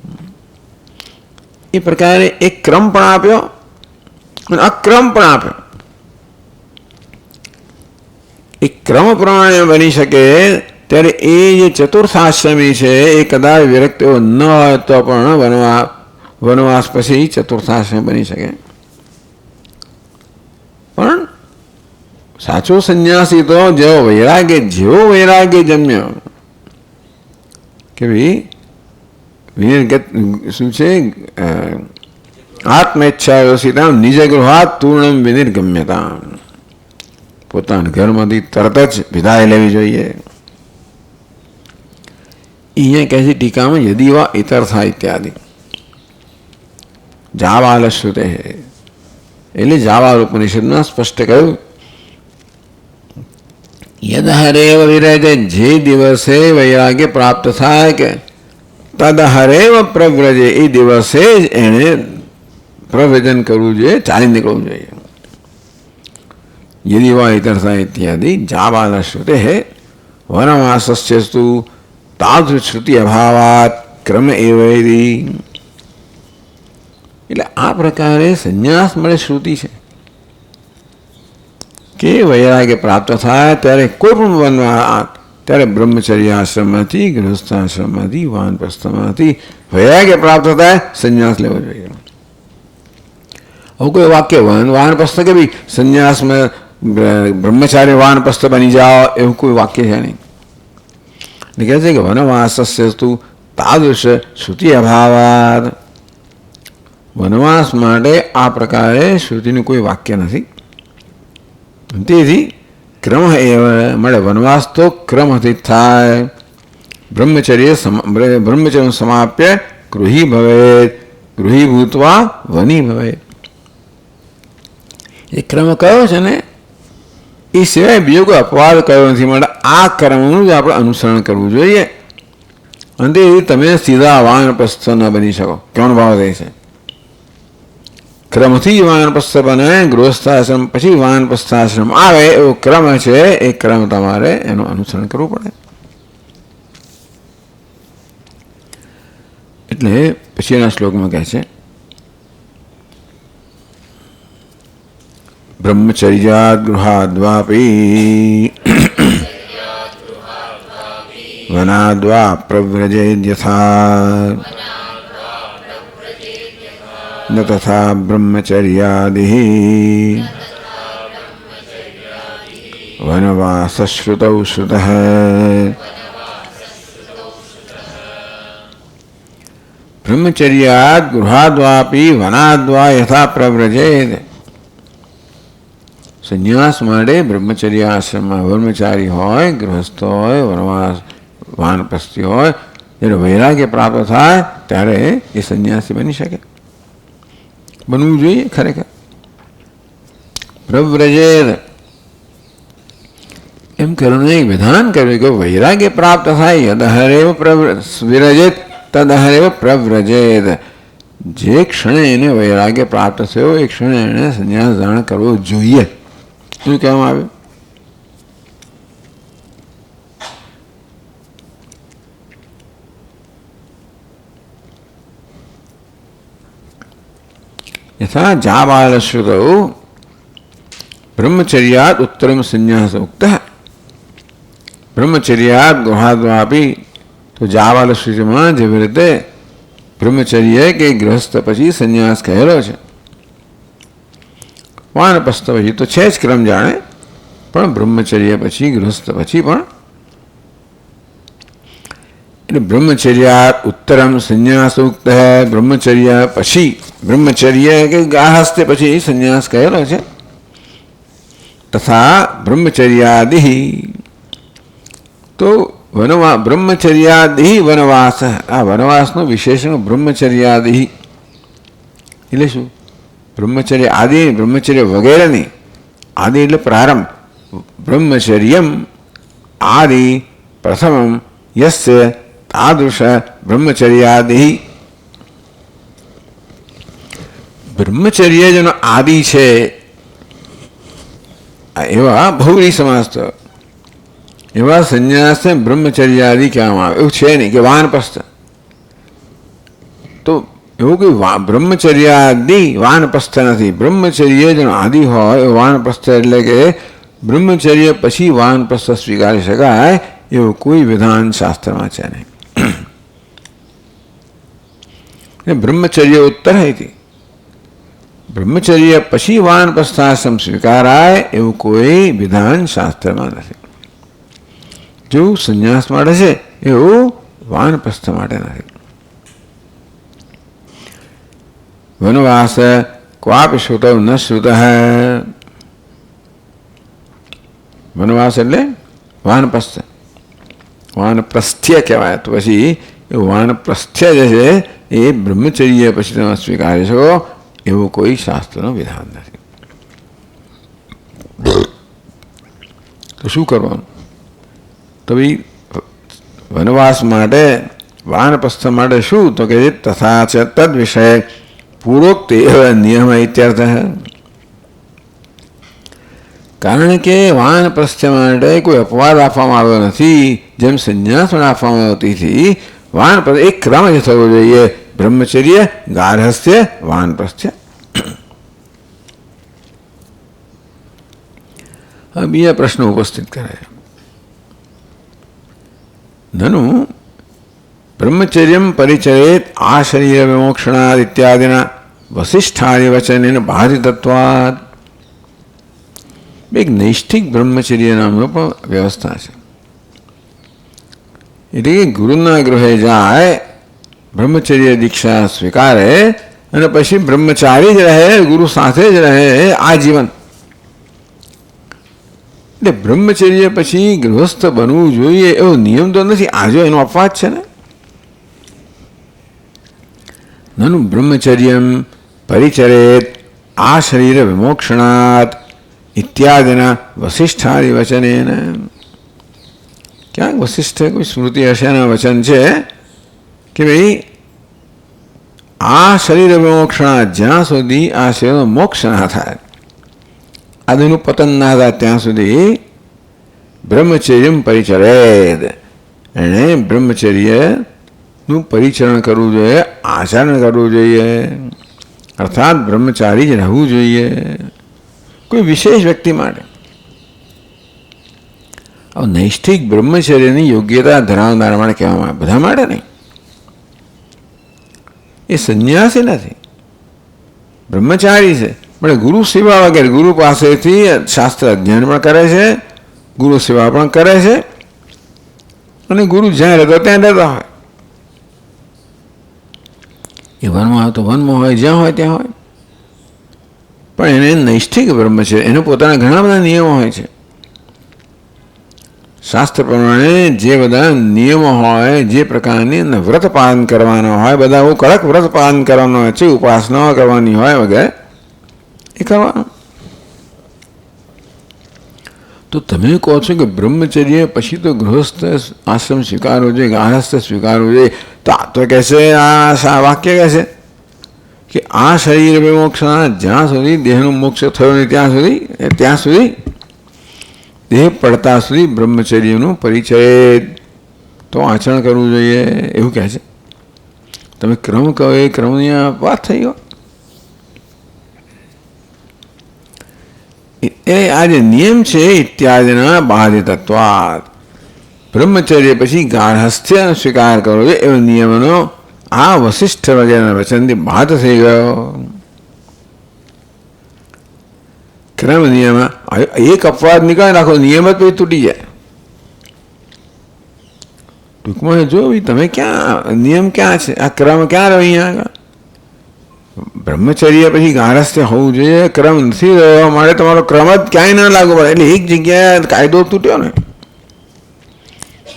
A: એ પ્રકારે એક ક્રમ પણ આપ્યો અને અક્રમ પણ આપ્યો. એ ક્રમ પ્રમાણે બની શકે ત્યારે એ જે ચતુર્થાશ્રમી છે એ કદાચ વિરક્તિઓ ન હોય તો પણ વનવાસ પછી ચતુર્થાશ્રમ બની શકે. પણ સાચો સંન્યાસી તો જેવો વૈરાગ્ય જન્મ્યો કે ભાઈ વિનિર્ગત શું છે, આત્મેચ્છાયોષિતા નિજ ગૃહાત પૂર્ણમ વિનિર્ગમ્યતા. પોતાના ઘરમાંથી તરત જ વિદાય લેવી જોઈએ. અહીંયા કહે છે ટીકામાં યદિ વા ઇતરથા ઇત્યાદિ જાવાલ શ્રુતે. એટલે જાવાલ ઉપનિષદમાં સ્પષ્ટ કહ્યું યદ હરેવ વિરજે. જે દિવસે વૈરાગ્ય પ્રાપ્ત થાય કે તદ હરેવ પ્રવ્રજે. એ દિવસે જ એણે પ્રવ્રજન કરવું જોઈએ, ચાલી નીકળવું જોઈએ. યદિ વા ઇતરથા ઇત્યાદિ જાવાલ શ્રુતે વનવાસસ્યસ્તુ તાદૃશ્રુતિ અભાવાત ક્રમ એવૈરી. એટલે આ પ્રકારે સંન્યાસ મળે શ્રુતિ છે કે વૈરાગ્ય પ્રાપ્ત થાય ત્યારે કોઈ પણ વનવાસ, ત્યારે બ્રહ્મચર્ય આશ્રમમાંથી, ગૃહસ્થાશ્રમમાંથી, વાનપ્રસ્થમાંથી વૈરાગ્ય પ્રાપ્ત થાય સંન્યાસ લેવો જોઈએ. હવે કોઈ વાક્ય વાનપ્રસ્થ કે ભાઈ સંન્યાસમાં બ્રહ્મચારી વાનપ્રસ્થ બની જાઓ એવું કોઈ વાક્ય છે નહીં. એટલે કહે છે કે વનવાસસ્ય તું તાદૃશ શ્રુતિ અભાવાદ. વનવાસ માટે આ પ્રકારે શ્રુતિનું કોઈ વાક્ય નથી. તેથી ક્રમ એવ મળે. વનવાસ તો ક્રમથી થાય. બ્રહ્મચર્ય સમાપ્ય ગૃહી ભવેત. ગૃહી ભૂતવા વની ભવેત. એ ક્રમ કયો છે ને એ સિવાય બીજો કોઈ અપવાદ કયો નથી. માટે આ ક્રમનું જ આપણે અનુસરણ કરવું જોઈએ. અને તમે સીધા વાનપ્રસ્થ ન બની શકો. કેવાનો ભાવ થાય છે? ક્રમથી વાનપ્રસ્થ બને, ગૃહસ્થાશ્રમ પછી વાનપ્રસ્થાશ્રમ આવે એવો ક્રમ છે. એ ક્રમ તમારે એનું અનુસરણ કરવું પડે. એટલે પછી એના શ્લોકમાં કહે છે બ્રહ્મચર્યાદ ગૃહાદ્વાપી વનાદ્વા પ્રવ્રજેદ યથા ન તથા બ્રહ્મચર્યાદિ વનવાસશ્રુતૌ શ્રુતઃ. બ્રહ્મચર્યાદ ગૃહાદ્વાપી વનાદ્વા યથા પ્રવ્રજેદ. સંન્યાસ માટે બ્રહ્મચર્ય આશ્રમમાં બ્રહ્મચારી હોય, ગૃહસ્થ હોય, વનવાસ વાનપ્રસ્થી હોય, જ્યારે વૈરાગ્ય પ્રાપ્ત થાય ત્યારે એ સંન્યાસી બની શકે. બનવું જોઈએ ખરેખર. પ્રવ્રજેદ એમ કરીને એક વિધાન કર્યું કે વૈરાગ્ય પ્રાપ્ત થાય યદહરેવ વિરજેત તદહરેવ પ્રવ્રજેત. જે ક્ષણે એને વૈરાગ્ય પ્રાપ્ત થયો એ ક્ષણે એને સંન્યાસ ધારણ કરવો જોઈએ. શું કહેવામાં આવ્યું? यथा जाबालश्रुतौ ब्रह्मचर्यात् उत्तरम संन्यास उक्तः। ब्रह्मचर्यात् गृहाद्वापि, तो જાબાલશ્રુતિમાં જેવી રીતે બ્રહ્મચર્ય કે ગૃહસ્થ પછી સંન્યાસ કહેલો છે, વાનપ્રસ્થ પછી તો છે જ ક્રમ જાણે, પણ બ્રહ્મચર્ય પછી ગૃહસ્થ પછી પણ, એટલે બ્રહ્મચર્યાત ઉત્તરમ સંન્યાસ ઉક્ત હૈ. બ્રહ્મચર્ય પછી, બ્રહ્મચર્ય કે ગાહસ્થ પછી સંન્યાસ કહેલો છે. તથા બ્રહ્મચર્યાદિ, તો બ્રહ્મચર્યાદિ વનવાસ, આ વનવાસનું વિશેષણ બ્રહ્મચર્યાદિ એટલે શું? બ્રહ્મચર્ય આદિ, બ્રહ્મચર્ય વગેરે નહીં. આદિ એટલે પ્રારંભ. બ્રહ્મચર્યમ આદિ પ્રથમમ યસ્ય તાદૃશ બ્રહ્મચર્યાદિ. બ્રહ્મચર્ય જેનો આદિ છે એવા બહુરી સમાસ, એવા સંન્યાસને બ્રહ્મચર્યાદિ કહેવામાં આવે. એવું છે નહીં કે વાનપ્રસ્થ, તો એવું કે બ્રહ્મચર્યાદિ વાનપ્રસ્થ નથી. બ્રહ્મચર્ય જેનો આદિ હોય એ વાનપ્રસ્થ, એટલે કે બ્રહ્મચર્ય પછી વાનપ્રસ્થ સ્વીકારી શકાય એવું કોઈ વિધાન શાસ્ત્રમાં છે નહીં. બ્રહ્મચર્ય ઉત્તર હતી, બ્રહ્મચર્ય પછી વાનપ્રસ્થાશ્રમ સ્વીકારાય એવું કોઈ વિધાન શાસ્ત્રમાં નથી. જેવું સંન્યાસ માટે છે એવું વાનપ્રસ્થ માટે નથી. વનવાસ ક્વાપી શ્રુતૌ ન શ્રુત. વનવાસ એટલે વાનપ્રસ્થ, વાનપ્રસ્થ્ય કહેવાય. તો પછી એ વાનપ્રસ્થ્ય જે છે એ બ્રહ્મચર્ય પછી તમે સ્વીકારી છો એવું કોઈ શાસ્ત્રનું વિધાન નથી. તો શું કરવાનું? તો ભાઈ વનવાસ માટે, વાનપ્રસ્થ માટે શું? તો કે તથા છે તદ વિષય પૂર્વોક્ત નિયમ ઇત્યર્થ. કારણ કે વાનપ્રસ્થ માટે કોઈ અપવાદ આપવામાં આવ્યો નથી, જેમ સંન્યાસ પણ આપવામાં આવતી હતી. વાનપ્રસ્થ એક ક્રમ જ થવો જોઈએ, બ્રહ્મચર્ય, ગાર્હસ્થ્ય, વાનપ્રસ્થ્ય. હવે બીજા પ્રશ્નો ઉપસ્થિત કરે. નનુ બ્રહ્મચર્યમ પરિચરેત આ શરીર વિમોક્ષણાદ ઇત્યાદિના વસિષ્ઠાદિ વચનેન બાધિતત્વાદ. એક નૈષ્ઠિક બ્રહ્મચર્ય નામનો પણ વ્યવસ્થા છે. એટલે કે ગુરુના ગૃહે જાય, બ્રહ્મચર્ય દીક્ષા સ્વીકારે અને પછી બ્રહ્મચારી જ રહે, ગુરુ સાથે જ રહે આજીવન. એટલે બ્રહ્મચર્ય પછી ગૃહસ્થ બનવું જોઈએ એવો નિયમ તો નથી. આજે એનો અપવાદ છે ને. નનુ બ્રહ્મચર્યમ પરિચરેત આ શરીર વિમોક્ષણાત ઇત્યાદિના વસિષ્ઠાદિ વચનેન. ક્યાંક વસિષ્ઠ કોઈ સ્મૃતિ હશે એના વચન છે કે ભાઈ આ શરીર વિમોક્ષણાત, જ્યાં સુધી આ શરીરનો મોક્ષ ના થાય, આદિનું પતન ના થાય ત્યાં સુધી બ્રહ્મચર્યમ પરિચરેદ, એણે બ્રહ્મચર્યનું પરિચરણ કરવું જોઈએ, આચરણ કરવું જોઈએ, અર્થાત બ્રહ્મચારી જ રહેવું જોઈએ કોઈ વિશેષ વ્યક્તિ માટે. હવે નૈષ્ઠિક બ્રહ્મચર્યની યોગ્યતા ધરાવનાર માટે કહેવામાં આવે, બધા માટે નહીં. એ સંન્યાસી નથી, બ્રહ્મચારી છે, પણ ગુરુ સેવા વગેરે, ગુરુ પાસેથી શાસ્ત્ર અધ્યયન પણ કરે છે, ગુરુ સેવા પણ કરે છે, અને ગુરુ જ્યાં રહેતો ત્યાં રહેતા હોય. એ વનમાં હોય તો વનમાં હોય, જ્યાં હોય ત્યાં હોય. પણ એને નૈષ્ઠિક બ્રહ્મચર્ય, એને પોતાના ઘણા બધા નિયમો હોય છે. શાસ્ત્ર પ્રમાણે જે બધા નિયમો હોય, જે પ્રકારની વ્રત પાલન કરવાનો હોય, બધા બહુ કડક વ્રત પાલન કરવાનો હોય છે, ઉપાસનાઓ કરવાની હોય વગેરે, એ કરવાનું. તો તમે કહો છો કે બ્રહ્મચર્ય પછી તો ગૃહસ્થ આશ્રમ સ્વીકારવો જોઈએ, ગાર્હસ્થ સ્વીકારવું જોઈએ. તો આ તો કહેશે, આ વાક્ય કહેશે કે આ શરીર વિમોક્ષના, જ્યાં સુધી દેહનો મોક્ષ થયો નહીં ત્યાં સુધી દેહ પડતા સુધી બ્રહ્મચર્યનું પરિચય તો આચરણ કરવું જોઈએ એવું કહે છે. તમે ક્રમ કહો, એ ક્રમની વાત થઈ ગયો. એ આ જે નિયમ છે ઇત્યાદિના બાધિતત્વાદ, બ્રહ્મચર્ય પછી ગાર્હસ્થ્ય સ્વીકાર કરવો જોઈએ એવો નિયમનો આ વશિષ્ઠ વગેરેના વચનથી બાદ થઈ ગયો. ક્રમ નિયમ એક અપવાદ નીકળે નાખો, નિયમ જ પછી તૂટી જાય. ટૂંકમાં જો તમે ક્યાં નિયમ ક્યાં છે, આ ક્રમ ક્યાં રહ્યો? અહીંયા આગળ બ્રહ્મચર્ય પછી ગારસ્થ્ય હોવું જોઈએ, ક્રમ નથી રહ્યો, મારે તમારો ક્રમ જ ક્યાંય ના લાગુ પડે. એટલે એક જગ્યાએ કાયદો તૂટ્યો ને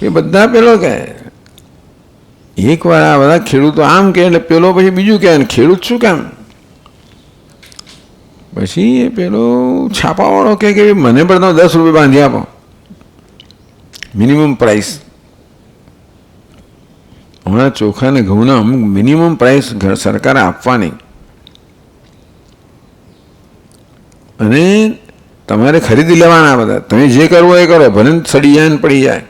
A: એ બધા પેલો કહે. એક વાર આ બધા ખેડૂતો આમ કહે એટલે પેલો પછી બીજું કહે ને ખેડૂત શું કેમ? પછી એ પેલો છાપાવાળો કહે કે મને પણ તમે 10 રૂપિયા બાંધી આપો, મિનિમમ પ્રાઇસ. હમણાં ચોખા ને ઘઉંના અમુક મિનિમમ પ્રાઇસ સરકારે આપવાની, અને તમારે ખરીદી લેવાના બધા. તમે જે કરવો એ કરો, ભલે સડી જાય ને પડી જાય,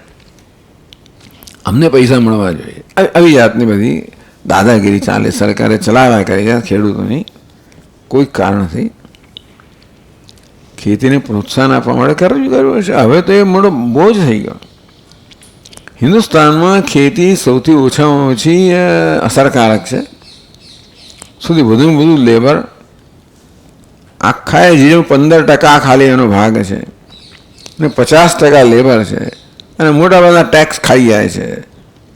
A: અમને પૈસા મળવા જોઈએ. આવી જાતની બધી દાદાગીરી ચાલે, સરકારે ચલાવ્યા કરી છે ખેડૂતોની કોઈ કારણથી. ખેતીને પ્રોત્સાહન આપવા માટે કરવું છે. હવે તો એ મોટો બોજ થઈ ગયો. હિન્દુસ્તાનમાં ખેતી સૌથી ઓછામાં ઓછી અસરકારક છે. સૌથી વધુમાં વધુ લેબર આખા જીવન 15% ખાલી એનો ભાગ છે ને 50% લેબર છે, અને મોટા બધા ટેક્સ ખાઈ જાય છે.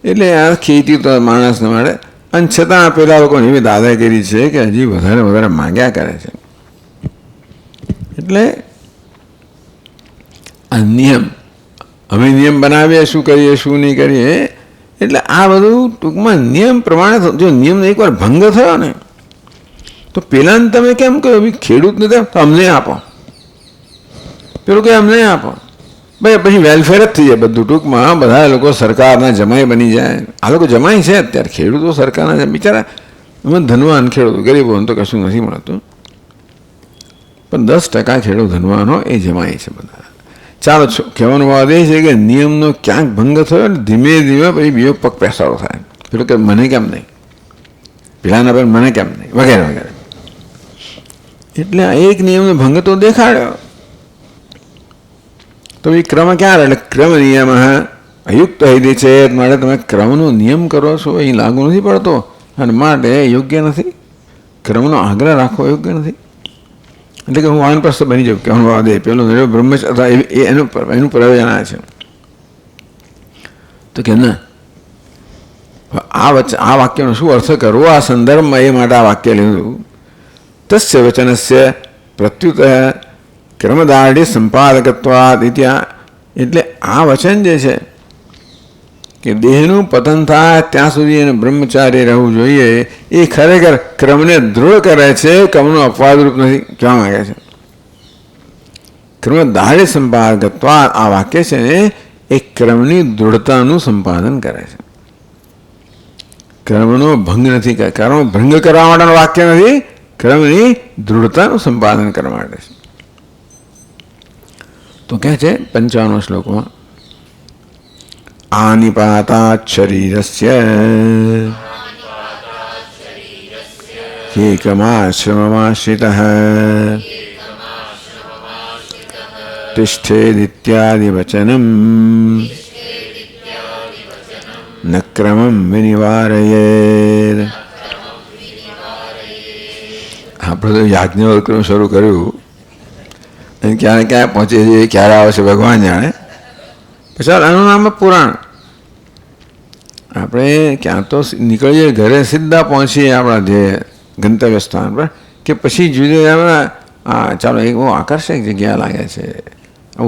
A: એટલે આ ખેતી તો માણસને મળે, અને છતાં પેલા લોકોની એવી દાદાગીરી છે કે હજી વધારે વધારે માંગ્યા કરે છે. એટલે આ નિયમ, અમે નિયમ બનાવીએ, શું કરીએ શું નહીં કરીએ. એટલે આ બધું ટૂંકમાં નિયમ પ્રમાણે, જો નિયમનો એકવાર ભંગ થયો ને તો પેલાને તમે કેમ કહો ખેડૂતને તો અમને આપો, પેલું કે અમને આપો, ભાઈ પછી વેલફેર જ થઈ જાય બધું. ટૂંકમાં બધા લોકો સરકારના જમાઈ બની જાય. આ લોકો જમાઈ છે અત્યારે, ખેડૂતો સરકારના બિચારા એમાં ધનવાન ખેડૂતો, ગરીબોને તો કશું નથી મળતું, પણ 10% ખેડૂત ધનવાનો એ જમાઈ છે બધા. ચાલો, કહેવાનો વાત એ છે કે નિયમનો ક્યાંક ભંગ થયો ને ધીમે ધીમે પછી બીજો પગ પેસારો થાય. પેલું કે મને કેમ નહીં, પેલાના પર મને કેમ નહીં, વગેરે વગેરે. એટલે આ એક નિયમનો ભંગ તો દેખાડ્યો, તો એ ક્રમ ક્યાં રહે? એટલે ક્રમ નિયમ અયુક્ત હિદે છે, માટે તમે ક્રમનો નિયમ કરો છો એ લાગુ નથી પડતો, અને માટે યોગ્ય નથી. ક્રમનો આગ્રહ રાખવો યોગ્ય નથી. એટલે કે હું વાનપ્રસ્થ બની જાઉં, કહેવાનું વાદ એ પેલો બ્રહ્મચર્ય અથવા એનું પ્રયોજન આ છે. તો કે ના, આ વાક્યનો શું અર્થ કરવો આ સંદર્ભમાં, એ માટે આ વાક્ય લીધું. તસ્ય વચનસ્ય પ્રત્યુત ક્રમદાઢ્ય સંપાદકત્વાદ ઇત્યા. એટલે આ વચન જે છે કે દેહનું પતન થાય ત્યાં સુધી એને બ્રહ્મચારી રહેવું જોઈએ, એ ખરેખર ક્રમને દૃઢ કરે છે, ક્રમનો અપવાદરૂપ નથી. કહેવા માંગે છે ક્રમદાઢ્ય સંપાદકત્વાદ. આ વાક્ય છે ને એ ક્રમની દૃઢતાનું સંપાદન કરે છે, કર્મનો ભંગ નથી કરે. કર્મ ભંગ કરવા માટેનું વાક્ય નથી, ક્રમની દૃઢતાનું સંપાદન કરવા માટે છે. તો કહે છે 55 શ્લોકમાં, આનિપાતાત શરીરસ્ય એકમાશ્રમમાશ્રિતઃ તિષ્ઠેદિત્યાદિ વચનમ ન ક્રમમ વિનિવારયેદ. આપણે તો યાજ્ઞવલ્ક્યનું શરૂ કર્યું, અને ક્યારે ક્યાં પહોંચે છે, ક્યારે આવશે ભગવાન જાણે. પછી આનું નામ પુરાણ. આપણે ક્યાં તો નીકળીએ ઘરે, સીધા પહોંચીએ આપણા જે ગંતવ્ય સ્થાન પર, કે પછી જુદે ચાલો એક બહુ આકર્ષક જગ્યા લાગે છે,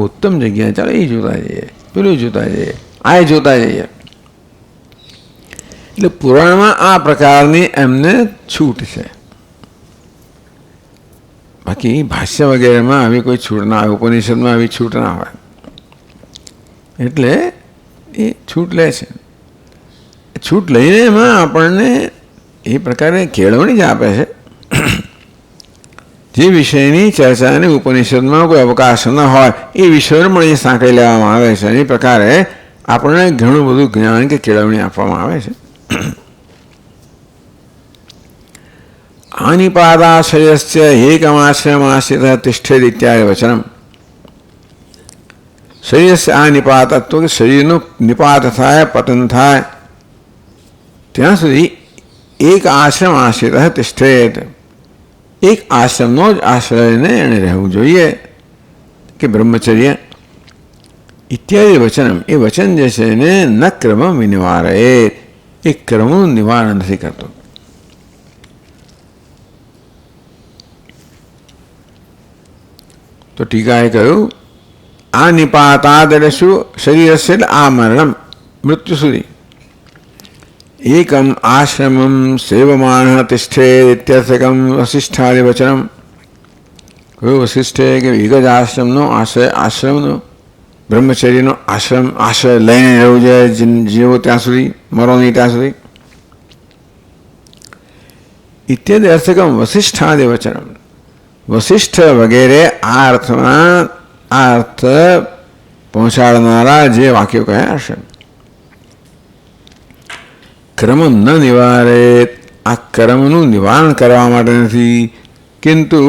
A: ઉત્તમ જગ્યા, ચાલો એ જોતા જઈએ, પેલું જોતા જઈએ, આ જોતા જઈએ. એટલે પુરાણમાં આ પ્રકારની એમને છૂટ છે. બાકી ભાષ્ય વગેરેમાં આવી કોઈ છૂટ ના આવે, ઉપનિષદમાં આવી છૂટ ના હોય. એટલે એ છૂટ લે છે. છૂટ લઈને એમાં આપણને એ પ્રકારે કેળવણી જ આપે છે. જે વિષયની ચર્ચાની ઉપનિષદમાં કોઈ અવકાશ ન હોય એ વિષયોને પણ એ સાંકળી લેવામાં આવે છે. એ પ્રકારે આપણને ઘણું બધું જ્ઞાન કે કેળવણી આપવામાં આવે છે. આનિપાદાશ્રયસ્ય એકમાશ્રયમાશ્રિતઃ તિષ્ઠેદ ઇત્યાદિ વચનમ. શરીરસ્ય આ નિપાત, તો કે શરીરનું નિપાત થાય, પતન થાય ત્યાં સુધી એક આશ્રમ આશ્રિત તિષ્ઠેત, એક આશ્રમનો જ આશ્રયને એણે રહેવું જોઈએ કે બ્રહ્મચર્ય ઇત્યાદિ વચનમ. એ વચન જે છે એને ન ક્રમ વિનિવારે, એ ક્રમનું નિવારણ નથી કરતો. તો ટીકાએ કહ્યું આ નિપાતાદ એટલે શું? શરીરસ્ય એટલે આ મરણમ, મૃત્યુ સુધી. એકમ આશ્રમમ સેવમાણ તિષ્ઠે ઇત્યર્થકમ વસિષ્ઠાદિ વચનમ. કયું વસિષ્ઠે કે એક જ આશ્રમનો આશ્રમનો બ્રહ્મચર્યનો આશ્રય લઈને રહેવું જોઈએ જીવો ત્યાં સુધી, મરો નહીં ત્યાં સુધી. ઇત્યાદિ અર્થકમ વસિષ્ઠાદિ વચનમ. વસિષ્ઠ વગેરે આ અર્થમાં આ અર્થ પહોંચાડનારા જે વાક્યો કહ્યા હશે. ક્રમ ન નિવારે, આ ક્રમનું નિવારણ કરવા માટે નથી. કિંતુ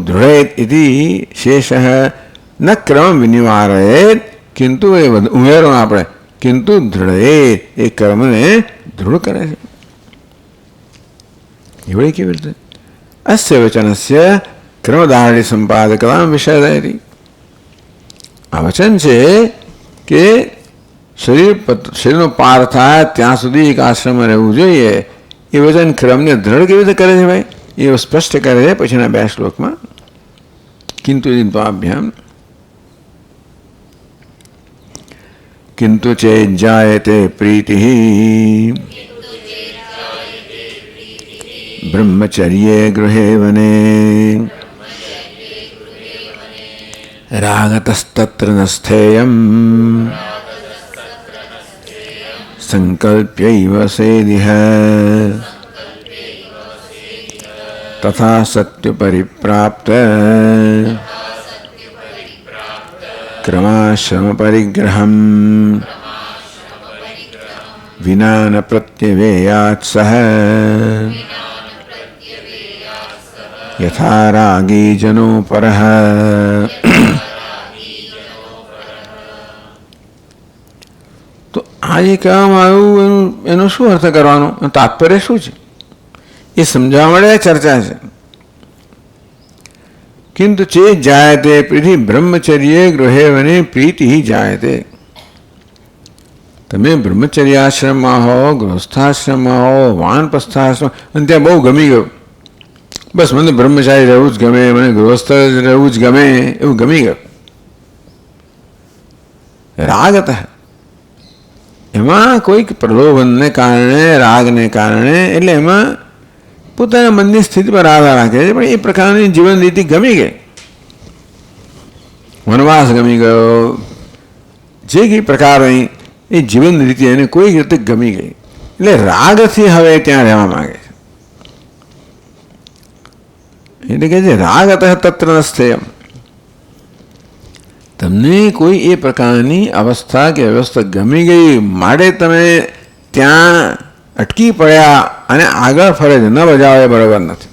A: દૃઢેત ઇતિ શેષ ન ક્રમ વિનિવારેત, કિંતુ એ ઉમેરો આપણે, કિંતુ દૃઢેત એ કર્મને દૃઢ કરે છે. એવડે કેવી રીતે? અસ્ય વચનસ્ય ક્રમધારણી સંપાદકતા વિષય. આ વચન છે કે શરીરનો પાર થાય ત્યાં સુધી એક આશ્રમમાં રહેવું જોઈએ. એ વચન ક્રમને દ્રઢ કેવી રીતે કરે છે ભાઈ? એ સ્પષ્ટ કરે છે પછીના 2 શ્લોકમાં. કિંતુ દ્વાભ્યામ કિંતુ ચેજ્જાયતે પ્રીતિ બ્રહ્મચર્યે ગૃહે વને રાગતસ્તત્ર ન સ્થેયમ સંકલ્પ્યૈવ સેદિહ તથા સત્યપરિપ્રાપ્ત ક્રમાશ્રમ પરિગ્રહમ વિના ન પ્રત્યવેયાત સહ યથા રાગી જનો પરઃ. તો આ જે કહેવામાં આવ્યું એનો શું અર્થ કરવાનો, તાત્પર્ય શું છે એ સમજાવવા માટે ચર્ચા છે. કિંતુ ચેત જાયતે પ્રીતિ બ્રહ્મચર્ય ગૃહે વને પ્રીતિ જાયતે. તમે બ્રહ્મચર્યાશ્રમમાં હો, ગૃહસ્થાશ્રમમાં હો, વાનપ્રસ્થાશ્રમ, અને ત્યાં બહુ ગમી ગયું, બસ મને બ્રહ્મચારી રહેવું જ ગમે, મને ગૃહસ્થ રહેવું જ ગમે, એવું ગમી ગયું. રાગત એમાં કોઈક પ્રલોભનને કારણે, રાગને કારણે, એટલે એમાં પોતાના મનની સ્થિતિ પર આધાર રાખે છે. પણ એ પ્રકારની જીવન રીતિ ગમી ગઈ, વનવાસ ગમી ગયો, જે કંઈ પ્રકારની એ જીવન રીતિ એને કોઈક રીતે ગમી ગઈ, એટલે રાગથી હવે ત્યાં રહેવા માંગે છે. એટલે કે છે રાગત તત્ર નસ્થેયમ. તમને કોઈ એ પ્રકારની અવસ્થા કે વ્યવસ્થા ગમી ગઈ માટે તમે ત્યાં અટકી પડ્યા અને આગળ ફરજ ન બજાવે, બરાબર નથી.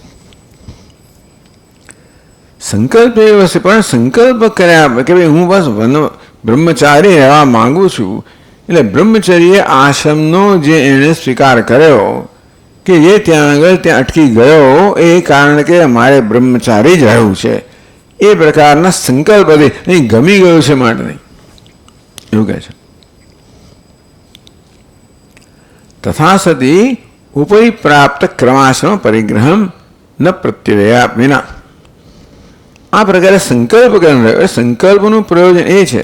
A: સંકલ્પ એ વસ્તુ, પણ સંકલ્પ કર્યા કે ભાઈ હું બસ બ્રહ્મચારી રહેવા માંગુ છું, એટલે બ્રહ્મચર્ય આશ્રમનો જે એણે સ્વીકાર કર્યો કે જે ત્યાં આગળ ત્યાં અટકી ગયો એ કારણ કે મારે બ્રહ્મચારી જ રહેવું છે, એ પ્રકારના સંકલ્પથી નહીં ગમી ગયું છે માટે નહીં, એવું કહે છે. તથા સતી ઉપરી પ્રાપ્ત ક્રમાશ્રમ પરિગ્રહમ ન પ્રત્યવયા વિના. આ પ્રકારે સંકલ્પ કરી રહ્યો. સંકલ્પનું પ્રયોજન એ છે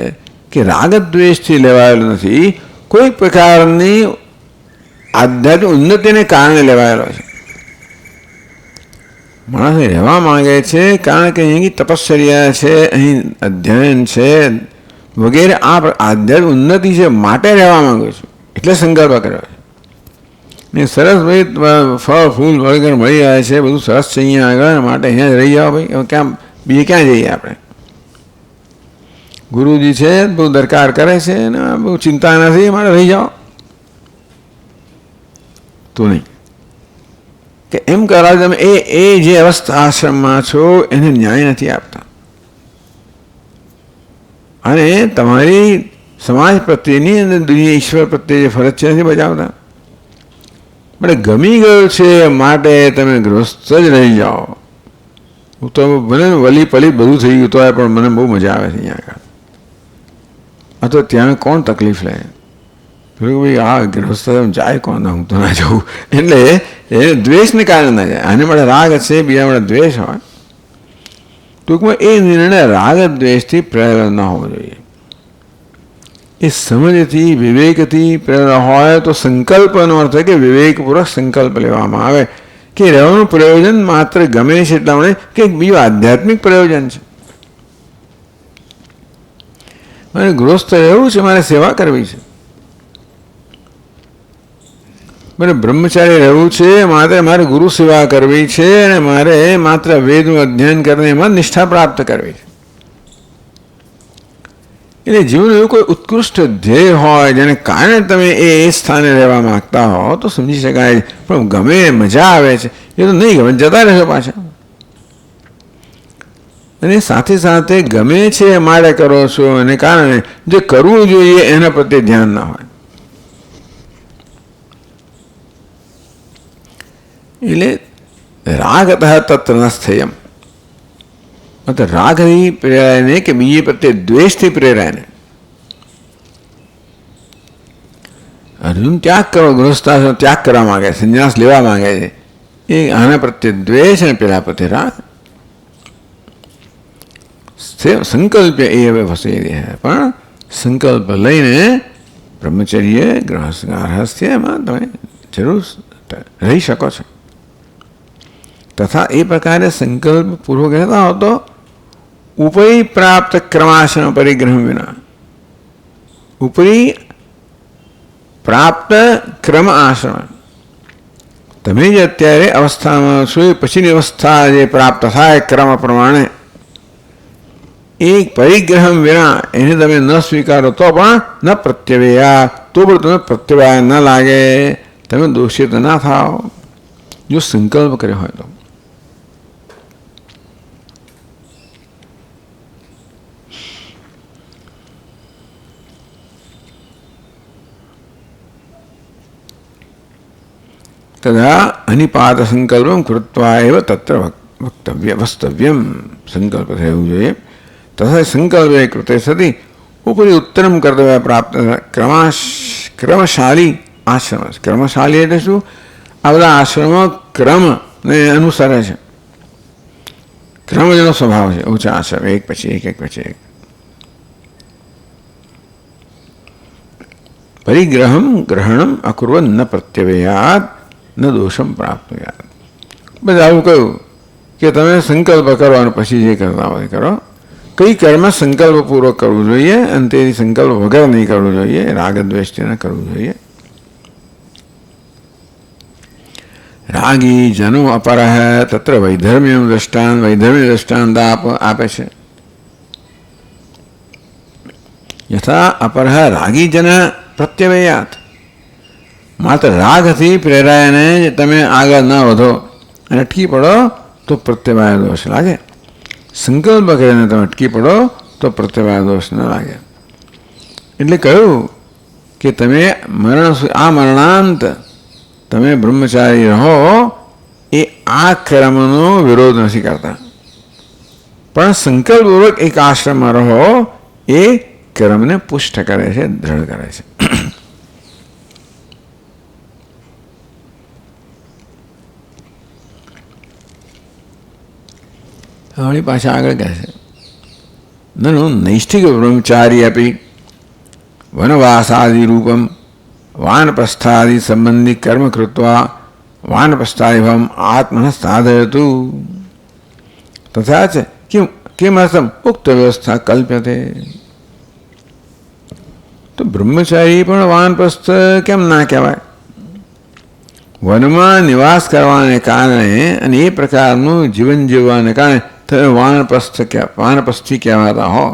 A: કે રાગદ્વેષથી લેવાયેલો નથી, કોઈ પ્રકારની આધ્યાત્મિક ઉન્નતિને કારણે લેવાયેલો છે. માણસ રહેવા માંગે છે કારણ કે અહીં તપશ્ચર્યા છે, અહીં અધ્યયન છે વગેરે, આ આધ્યાત્મિક ઉન્નતિ છે માટે રહેવા માંગુ છું, એટલે સંકલ્પ કર્યો છે. ને સરસ ભાઈ ફળ ફૂલ વગેરે મળી રહ્યા છે, બધું સરસ છે અહીંયા આગળ, માટે અહીંયા જ રહી જાઓ ભાઈ, ક્યાં બીજે ક્યાં જઈએ આપણે. ગુરુજી છે બહુ દરકાર કરે છે ને બહુ ચિંતા નથી, મારે રહી જાઓ તો નહીં. કે એમ કરાવે તમે એ જે અવસ્થા આશ્રમમાં છો એને ન્યાય નથી આપતા. અને તમારી સમાજ પ્રત્યેની અને દુનિયા ઈશ્વર પ્રત્યે જે ફરજ છે નથી બજાવતા. મને ગમી ગયું છે માટે તમે ગૃહસ્થ જ રહી જાઓ. હું તો ભલે વલી પલી બધું થઈ ગયું તો પણ મને બહુ મજા આવે છે અહીંયા આગળ. આ તો ત્યાં કોણ તકલીફ લે? ભાઈ આ ગૃહસ્થ જાય કોણ? હું તો ના જાઉં. એટલે એ દ્વેષને કારણે ના જાય. આને માટે રાગ હશે, બીજા માટે દ્વેષ હોય. ટૂંકમાં એ નિર્ણય રાગ દ્વેષથી પ્રેરણા ન હોવો જોઈએ. એ સમજથી વિવેકથી પ્રેરણા હોય તો સંકલ્પનો અર્થ કે વિવેકપૂર્વક સંકલ્પ લેવામાં આવે કે રહેવાનું પ્રયોજન માત્ર ગમે છે એટલા માટે કે બીજું આધ્યાત્મિક પ્રયોજન છે. મારે ગૃહસ્થ રહેવું છે, મારે સેવા કરવી છે. મારે બ્રહ્મચારી રહેવું છે, મારે ગુરુ સેવા કરવી છે અને મારે માત્ર વેદનું અધ્યયન કરીને એમાં નિષ્ઠા પ્રાપ્ત કરવી છે. એટલે જીવન એવું કોઈ ઉત્કૃષ્ટ ધ્યેય હોય જેને કારણે તમે એ સ્થાને રહેવા માગતા હો તો સમજી શકાય. પણ ગમે મજા આવે છે એ તો નહીં ગમે, જતા રહેશો પાછા. અને સાથે સાથે ગમે છે મારે કરો છો એને કારણે જે કરવું જોઈએ એના પ્રત્યે ધ્યાન ના હોય. એટલે રાગતઃ તત્ર ન સ્થેયમ. મતલબ રાગથી પ્રેરાય ને કે બીજે પ્રત્યે દ્વેષથી પ્રેરાય ને. અર્જુન ત્યાગ કરો, ગૃહસ્થાશ્રમ ત્યાગ કરવા માંગે, સંન્યાસ લેવા માંગે છે. એ આના પ્રત્યે દ્વેષ અને પેલા પ્રત્યે રાગ. સંકલ્પ એ હવે ફસાઈ રહ્યા, પણ સંકલ્પ લઈને બ્રહ્મચર્ય ગ્રહસ્થ્યમાં તમે જરૂર રહી શકો છો. તથા એ પ્રકારે સંકલ્પ પૂર્વક રહેતા હો તો ઉપરી પ્રાપ્ત ક્રમાશ્રમ પરિગ્રહ વિના, ઉપરી પ્રાપ્ત ક્રમ આશ્રમ, તમે જે અત્યારે અવસ્થામાં છો એ પછીની અવસ્થા જે પ્રાપ્ત થાય ક્રમ પ્રમાણે એ પરિગ્રહ વિના એને તમે ન સ્વીકારો તો પણ ન પ્રત્યવયા, તો પણ તમે પ્રત્યવાય ન લાગે, તમે દોષિત ના થાઓ જો સંકલ્પ કર્યો હોય તો. તથા અનિપાત સંકલ્પમ કૃત્વા એવ તત્ર વક્તવ્યમ. સંકલ્પ થવું જોઈએ. તથા સંકલ્પે કૃતે સતી ઉપરી ઉત્તરમ કર્તવ્ય પ્રાપ્ત ક્રમશાલી આશ્રમ. ક્રમશાલી એટલે શું? આ બધા આશ્રમો ક્રમને અનુસરે છે. ક્રમ જેનો સ્વભાવ છે. ઊંચા આશ્રમ એક પછી એક પછી એક. પરિગ્રહમ ગ્રહણમ અકુર્વન ન પ્રત્યવયાત ન દોષમ પ્રાપ્ત. બધા આવું કહ્યું કે તમે સંકલ્પ કરો અને પછી જે કરતા હોય કરો. કઈ કર્મ સંકલ્પપૂર્વક કરવું જોઈએ અને તે સંકલ્પ વગર નહીં કરવું જોઈએ, રાગ દ્વેષથી ન કરવું જોઈએ. રાગી જનો અપરહ તત્ર વૈધર્મ્ય દ્રષ્ટાંત આપે છે. યથા અપરહ રાગી જન પ્રત્યવયાત. માત્ર રાગથી પ્રેરાયને તમે આગળ ન વધો અને અટકી પડો તો પ્રત્યવાય દોષ લાગે. સંકલ્પ કરીને તમે અટકી પડો તો પ્રત્યવાય દોષ ન લાગે. એટલે કહ્યું કે તમે મરણાંત તમે બ્રહ્મચારી રહો એ આ ક્રમનો વિરોધ નથી કરતા, પણ સંકલ્પપૂર્વક એક આશ્રમમાં રહો એ કર્મને પુષ્ટ કરે છે, દ્રઢ કરે છે. હવે પાછા આગળ કહે છે નનુ નૈષ્ઠિક બ્રહ્મચારી આપી વનવાસાદિ રૂપમ વાનપ્રસ્થાદિ સંબંધી કર્મ કૃત્વા વાનપ્રસ્થાદિભમ આત્મન સાધયતુ તથા ચ કિમર્થમ ઉક્ત વ્યવસ્થા કલ્પ્યતે. તો બ્રહ્મચારી પણ વાનપ્રસ્થ કેમ ના કહેવાય? વનમાં નિવાસ કરવાને કારણે અને એ પ્રકારનું જીવન જીવવાને કારણે તમે વાનપ્રસ્થી કહેવાતા હો.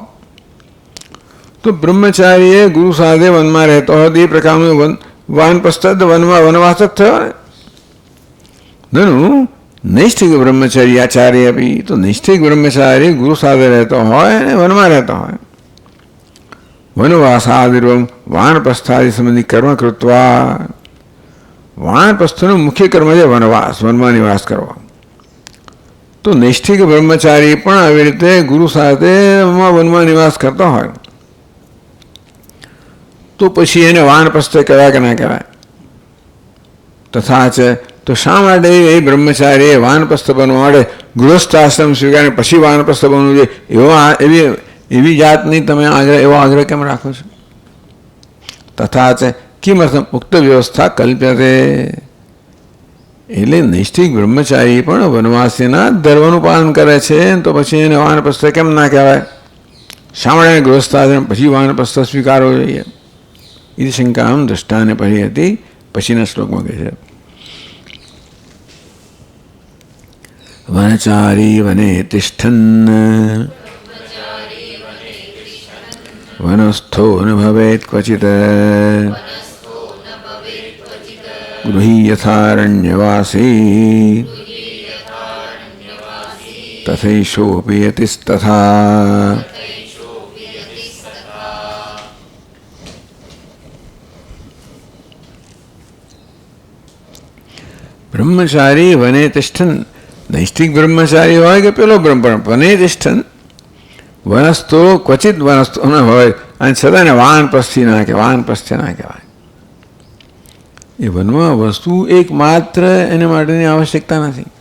A: તો બ્રહ્મચારીએ ગુરુ સાથે વનમાં રહેતો હોય એ પ્રકારનું વાનપ્રસ્થ વનવાસ જ થયો ને. ધનું નૈષ્ઠિક બ્રહ્મચારી આચાર્ય આપી. તો નૈષ્ઠિક બ્રહ્મચારી ગુરુ સાથે રહેતો હોય અને વનમાં રહેતો હોય વનવાસાદિર્વમ વાનપ્રસ્થાદિ સંબંધી કર્મ કૃત્વા. વાનપ્રસ્થનું મુખ્ય કર્મ છે વનવાસ, વનમાં નિવાસ કરવો. તો નૈષ્ઠિક બ્રહ્મચારી પણ આવી રીતે ગુરુ સાથે વનમાં નિવાસ કરતો હોય તો પછી એને વાનપ્રસ્થ કહેવાય કે ના કહેવાય? તથા છે. તો શા માટે એ બ્રહ્મચારીએ વાનપ્રસ્થ બનવા માટે ગૃહસ્થાશ્રમ સ્વીકારીને પછી વાનપ્રસ્થ બનવું જોઈએ એવી જાતની તમે એવો આગ્રહ કેમ રાખો છો? તથા છે કિમર્થમ ઉક્ત વ્યવસ્થા કલ્પ્યતે. એટલે નૈષ્ઠિક બ્રહ્મચારી પણ વનવાસીના ધર્મનું પાલન કરે છે તો પછી એને વાનપ્રસ્થ કેમ ના કહેવાય? શા માટે ગૃહસ્થાશ્રમ પછી વાનપ્રસ્થ સ્વીકારવો જોઈએ? એ શંકા આમ દ્રષ્ટાને પડી હતી. પછીના શ્લોકમાં કહે છે વનચારી વને તિષ્ઠન વનસ્થો ન ભવેત ક્વચિત ગૃહી યથારણ્યવાસી તથૈષોપી યતિસ્તથા. બ્રહ્મચારી વને તિષ્ઠન, નૈષ્ઠિક બ્રહ્મચારી હોય કે પેલો વને તિષ્ઠન, વનસ્તો ક્વચિત વનસ્તો ન હોય અને છતાં ને વાનપ્રસ્થિ ના કહેવાય. એ વનમાં વસ્તુ એકમાત્ર એને માટેની આવશ્યકતા નથી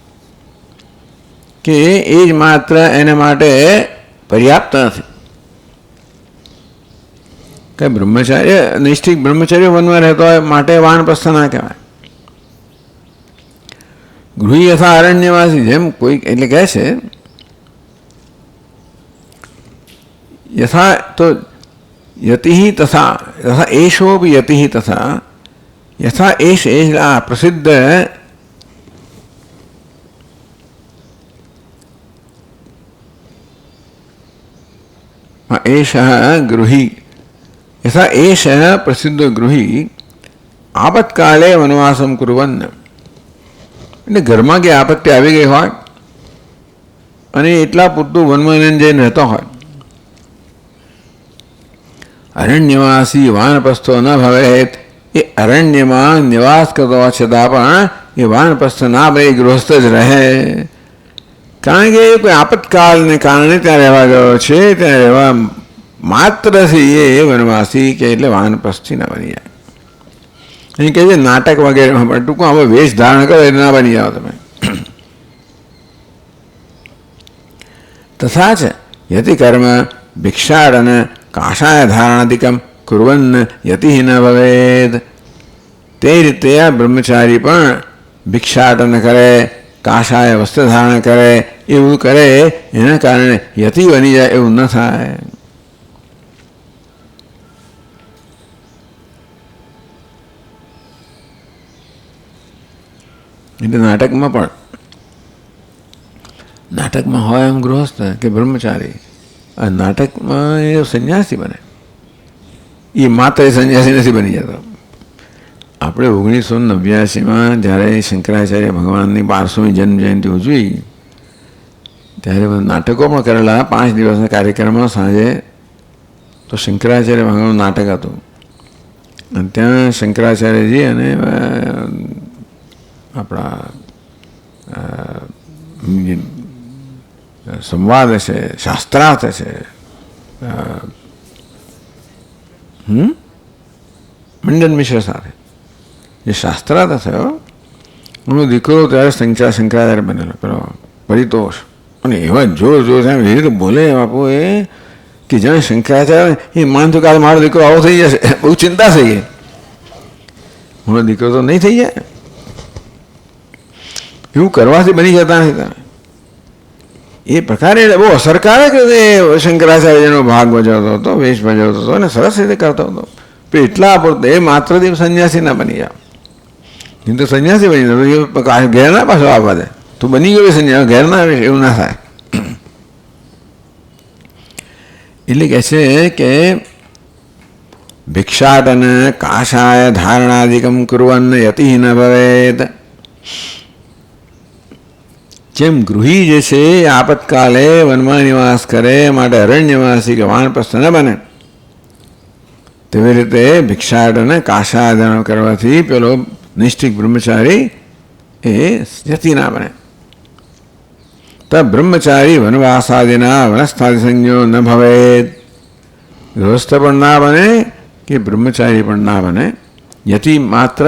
A: કે એ જ માત્ર એને માટે પર્યાપ્ત નથી. કે બ્રહ્મચાર્ય નૈષ્ઠિક બ્રહ્મચાર્ય વનમાં રહેતો હોય માટે વાનપ્રસ્થ ના કહેવાય. ગૃહી યથા અરણ્યવાસી, જેમ કોઈ એટલે કહે છે યથા તો યતિ તથા યથા એશોપી યતિ તથા યથા એશ આ પ્રસિદ્ધ એષ ગૃહી યથા એષ પ્રસિદ્ધ ગૃહી આપત્કાલે વનવાસમ કુર્વન. એટલે ઘરમાં કે આપત્તિ આવી ગઈ હોય અને એટલા પૂરતું વનમાં જઈને રહેતો હોય. અરણ્યવાસી વાનપ્રસ્થો ન ભવેત, એ અરણ્યમાં નિવાસ કરતો હોવા છતાં પણ એ વાનપ્રસ્થ ના બને, ગૃહસ્થ જ રહે. કારણ કે કોઈ આપતકાલને કારણે ત્યાં રહેવા ગયો છે, ત્યાં રહેવા માત્રથી એ વનવાસી કે એટલે વાનપ્રસ્થથી ના બની જાય. અહીં કહે છે નાટક વગેરેમાં પણ ટૂંકમાં હવે વેશ ધારણ કરો એટલે ના બની જાઓ તમે. તથા છે યતિ કર્મ ભિક્ષાટન કાષાય ધારણાધિકમ કુર્વન યતિ ન ભવેદ. તે રીતે આ બ્રહ્મચારી પણ ભિક્ષાટન કરે, કાષાય વસ્ત્ર ધારણ કરે, એવું કરે એના કારણે યતિ બની જાય એવું ન થાય. એટલે નાટકમાં હોય એમ ગૃહસ્થ કે બ્રહ્મચારી, આ નાટકમાં એ સંન્યાસી બને, એ માત્ર સંન્યાસી નથી બની જતો. આપણે 1989 જ્યારે શંકરાચાર્ય ભગવાનની 1200મી જન્મ જયંતિ ઉજવી ત્યારે નાટકો પણ કરેલા. 5 દિવસના કાર્યક્રમમાં સાંજે તો શંકરાચાર્ય ભગવાનનું નાટક હતું અને ત્યાં શંકરાચાર્યજી અને આપણા સંવાદ છે, શાસ્ત્રાર્થ છે, મંડન મિશ્ર સાથે જે શાસ્ત્રાર્થ થયો એનો દીકરો ત્યારે શંકરાચાર્ય બનેલો, પેલો પરિતોષ. અને એવા જોર એવી રીતે બોલે બાપુ એ કે જાણે શંકરાચાર્ય એ માનતું કાલે મારો દીકરો આવો થઈ જશે, બહુ ચિંતા થઈ ગઈ. મારો દીકરો તો નહીં થઈ જાય, એવું કરવાથી બની જતા નથી. તમે એ પ્રકારે બહુ અસરકારક રીતે શંકરાચાર્યનો ભાગ ભજવતો હતો, વેશ ભજવતો હતો અને સરસ રીતે કરતો હતો. એટલા પૂરતો એ માત્ર દિવસ સંન્યાસી ના બની જાવ. નહીં તો સંન્યાસી બની જાવ, ઘેર ના પાછો આવવા દે, તું બની ગયો સંન્યાસ, ઘેર ના આવે, એવું ના થાય. એટલે કહે છે કે ભિક્ષાટન કાષાય ધારણાધિકમ કુર્વન યતિ ન ભવેત. જેમ ગૃહી જે છે એ આપતકાલે વનમાં નિવાસ કરે માટે અરણ્યવાસી કે વાનપ્રસ્થ ન બને, તેવી રીતે ભિક્ષાટને કાશાદન કરવાથી પેલો નૈષ્ઠિક બ્રહ્મચારી એ જતી ના બને. તો બ્રહ્મચારી વનવાસાદિના વનસ્થાદિ સંજ્ઞો ન ભવેત. ગૃહસ્થ પણ ના બને કે બ્રહ્મચારી પણ ના બને. યતિ માત્ર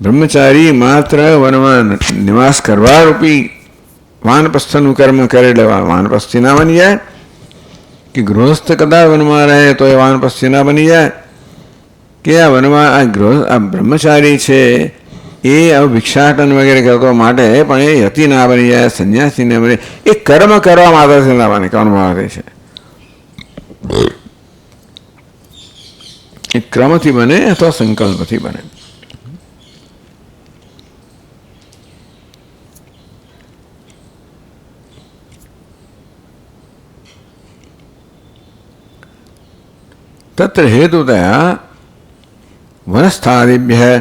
A: બ્રહ્મચારી માત્ર વનમાં નિવાસ કરવા રૂપી વાનપ્રસ્થનું કર્મ કરે એટલે વાનપ્રસ્થી ના બની જાય, કે ગૃહસ્થ કદાચ વનમાં રહે તો એ વાનપ્રસ્થી ના બની જાય, કે આ વનમાં આ બ્રહ્મચારી છે એ ભિક્ષાટન વગેરે કરતો માટે પણ એ યતિ ના બની જાય, સંન્યાસી ના બને. એ કર્મ કરવા માટે ના બને, કર્મ છે એ ક્રમથી બને અથવા સંકલ્પથી બને. તત્ર હેતુતયા વનસ્થાદિભ્ય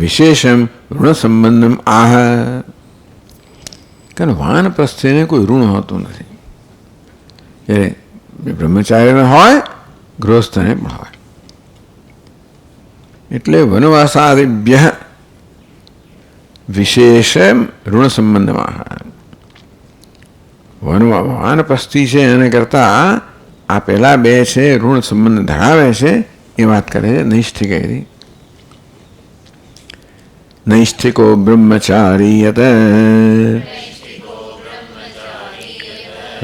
A: વિશેષમ ઋણ સંબંધમ આહ. કારણ વાનપ્રસ્થીને કોઈ ઋણ હોતું નથી. એ બ્રહ્મચારીને હોય, ગૃહસ્થને પણ હોય. એટલે વનવાસાદિભ્ય વિશેષમ ઋણ સંબંધમાં. વાનપ્રસ્થી છે એને કરતાં આ પેલા બે છે ઋણ સંબંધ ધરાવે છે એ વાત કરે છે નૈષ્ઠિક. નૈષ્ઠિકો બ્રહ્મચારીયત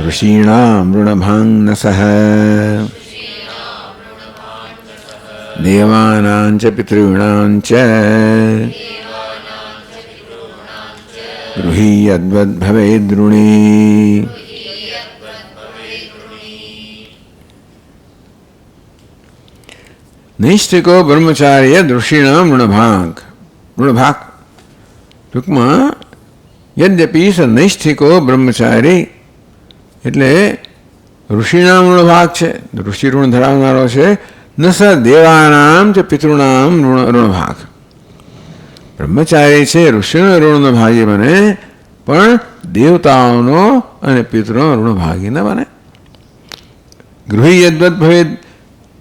A: ઋષીણામ ઋણભાંગનસઃ દેવાનાં ચ પિતॄણાં ચ ગૃહીયદ્વદ ભવેદ્. નૈષ્ઠિકો બ્રહ્મચાર્ય ઋષિણામ ઋણભાગ. ટૂંકમાં યદ્યપી સ નૈષ્ઠિકો બ્રહ્મચારી એટલે ઋષિનામ ઋણભાગ છે, ઋષિ ઋણ ધરાવનારો છે. ન સ દેવાનામ ચ પિતૃણામ ઋણભાગ. બ્રહ્મચારી છે ઋષિનો ઋણનો ભાગી બને, પણ દેવતાઓનો અને પિતૃનો ઋણભાગી ન બને. ગૃહી યદ્વદ ભવેદ.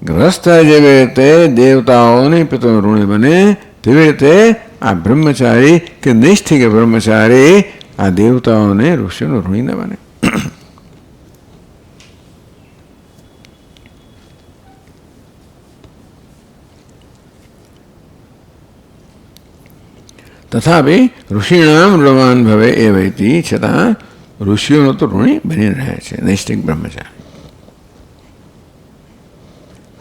A: ગ્રસ્ત જેવી રીતે દેવતાઓને પિતૃ ઋણી બને તેવી રીતે આ બ્રહ્મચારી કે નૈષ્ઠિક બ્રહ્મચારી આ દેવતાઓને ઋષિનો ઋણી ન બને. તથાપિ ઋષિણામ ઋણવાન ભવે એ વૈતી. છતાં ઋષિઓનો તો ઋણી બની રહે છે નૈષ્ઠિક બ્રહ્મચારી.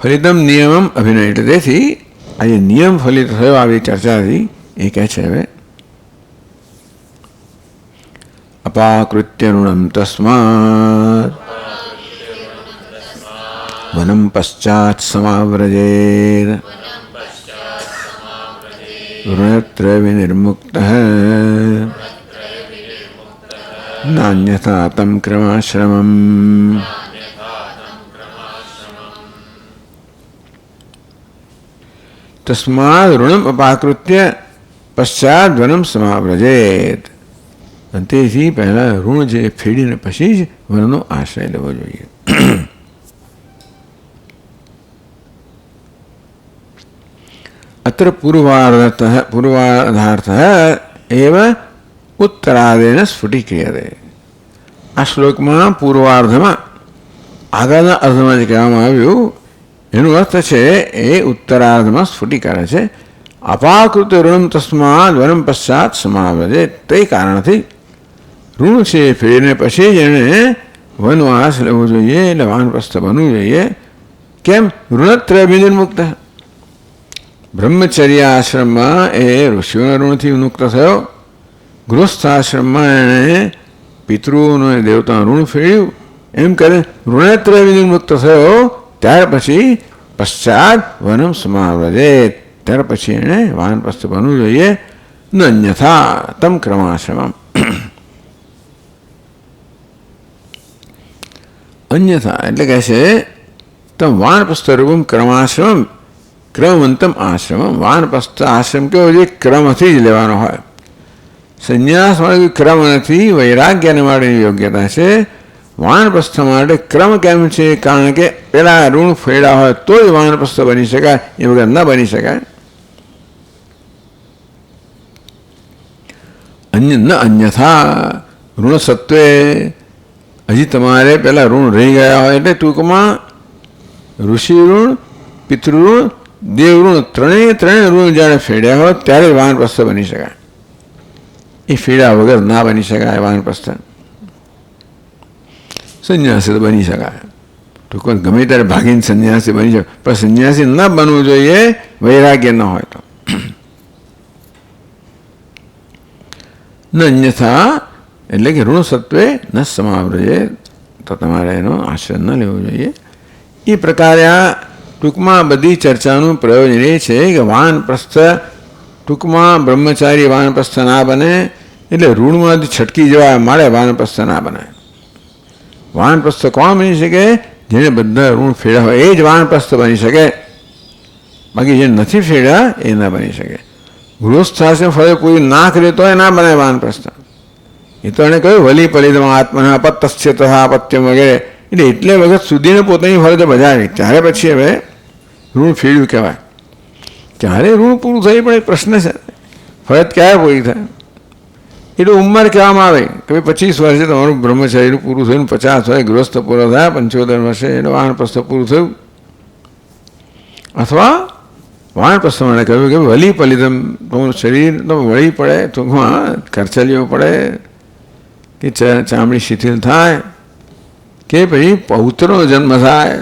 A: ફલિતમ નિયમમ અભિનય. એટલે તેથી આ જે નિયમ ફલિત થયો આવી ચર્ચાથી એ કહે છે હવે અપાકૃત્ય ઋણમ તસ્માત વનમ પશ્ચાત સમાવ્રજેત ઋણત્ર વિનિર્મુક્ત નાન્યથા તમ ક્રમાશ્રમમ. તસ્માદ ઋણમ અપાકૃત્ય પશ્ચાત વનમ સમાવ્રજેત. તેથી પહેલાં ઋણ જે ફેડીને પછી જ વનનો આશ્રય લેવો જોઈએ. અત્ર પૂર્વાધાર્થ એવ ઉત્તરાદેન સ્ફુટીક્રિયતે. આ શ્લોકમાં પૂર્વાર્ધમાં આગળના અર્ધમાં જે કહેવામાં આવ્યું એનો અર્થ છે એ ઉત્તરાર્ધમાં સ્ફુટી કરે છે. અપાકૃત ઋણમ તસ્માદ વનમ પશ્ચાત સમાવ્રજે. તે કારણથી ઋણ છે ફેરીને પછી જ એણે વનવાસ લેવો જોઈએ, એટલે વાનપ્રસ્થ બનવું જોઈએ. કેમ? ઋણત્ર વિનિર્મુક્ત. બ્રહ્મચર્ય આશ્રમમાં એ ઋષિઓના ઋણથી મુક્ત થયો, ગૃહસ્થાશ્રમમાં એણે પિતૃઓનું અને દેવતાનું ઋણ ફેર્યું. એમ કરે ઋણત્ર વિનિર્મુક્ત થયો ત્યાર પછી પશ્ચાત વનમ સમાવ્રજે. ત્યાર પછી એણે વાનપ્રસ્થ બનવું જોઈએ. ન અન્યથા તમ ક્રમાશ્રમમ. અન્યથા એટલે કહે છે તમ વાનપ્રસ્થ રૂપમ ક્રમાશ્રમમ ક્રમવંતમ આશ્રમમ. વાનપ્રસ્થ આશ્રમ કેવો છે? ક્રમથી જ લેવાનો હોય. સંન્યાસ માટે ક્રમ નથી, વૈરાગ્યને માટેની યોગ્યતા છે. વાનપ્રસ્થ માટે ક્રમ કેમ છે? કારણ કે પેલા ઋણ ફેડા હોય તો જ વાનપ્રસ્થ બની શકાય, એ વગર ન બની શકાય. અન્યથા ઋણ સત્વે હજી તમારે પેલા ઋણ રહી ગયા હોય, એટલે ટૂંકમાં ઋષિ ઋણ, પિતૃઋણ, દેવઋણ ત્રણે ઋણ જ્યારે ફેડ્યા હોય ત્યારે વાનપ્રસ્થ બની શકાય. એ ફેડા વગર ના બની શકાય વાનપ્રસ્થ. સંન્યાસી તો બની શકાય, ટૂંકમાં ગમે ત્યારે ભાગીને સંન્યાસી બની શકે, પણ સંન્યાસી ન બનવું જોઈએ વૈરાગ્ય ન હોય તો. ન અન્યથા એટલે કે ઋણ સત્વે ન સમાવ્રજે, તો તમારે એનો આશ્રય ન લેવો જોઈએ. એ પ્રકારે આ ટૂંકમાં બધી ચર્ચાનું પ્રયોજન એ છે કે વાનપ્રસ્થ ટૂંકમાં બ્રહ્મચારી વાનપ્રસ્થ ના બને, એટલે ઋણમાંથી છટકી જવા મળે વાનપ્રસ્થ ના બને. વાનપ્રસ્થ કોણ બની શકે? જેને બધા ઋણ ફેડા હોય એ જ વાનપ્રસ્થ બની શકે, બાકી જે નથી ફેડા એ ના બની શકે. ગૃહસ્થાશ્રમ ફળે પૂરી ના કરે તો એ ના બને વાનપ્રસ્થ. એ તો એણે કહ્યું વલી પલિતમાં આત્મના અપત્યસ્ય તથા અપત્યમ વગેરે, એટલે વખત સુધીને પોતાની ફરજ બજાવી ત્યારે પછી હવે ઋણ ફેડ્યું કહેવાય. ત્યારે ઋણ પૂરું થઈ પણ એક પ્રશ્ન છે, ફરજ ક્યારે પૂરી થાય? એટલે ઉંમર કહેવામાં આવે કે ભાઈ 25 વર્ષે તમારું બ્રહ્મચારીનું પૂરું થયું, 50 હોય ગૃહસ્થ પૂરો થયા, 75 વર્ષે એનું વાનપ્રસ્થ પૂરું થયું. અથવા વાનપ્રસ્થ મને કહ્યું કે વલી પલિતમ, તમારું શરીર તો વળી પડે, ટૂંકમાં ખર્ચલીઓ પડે, કે ચામડી શિથિલ થાય, કે પછી પૌત્રનો જન્મ થાય,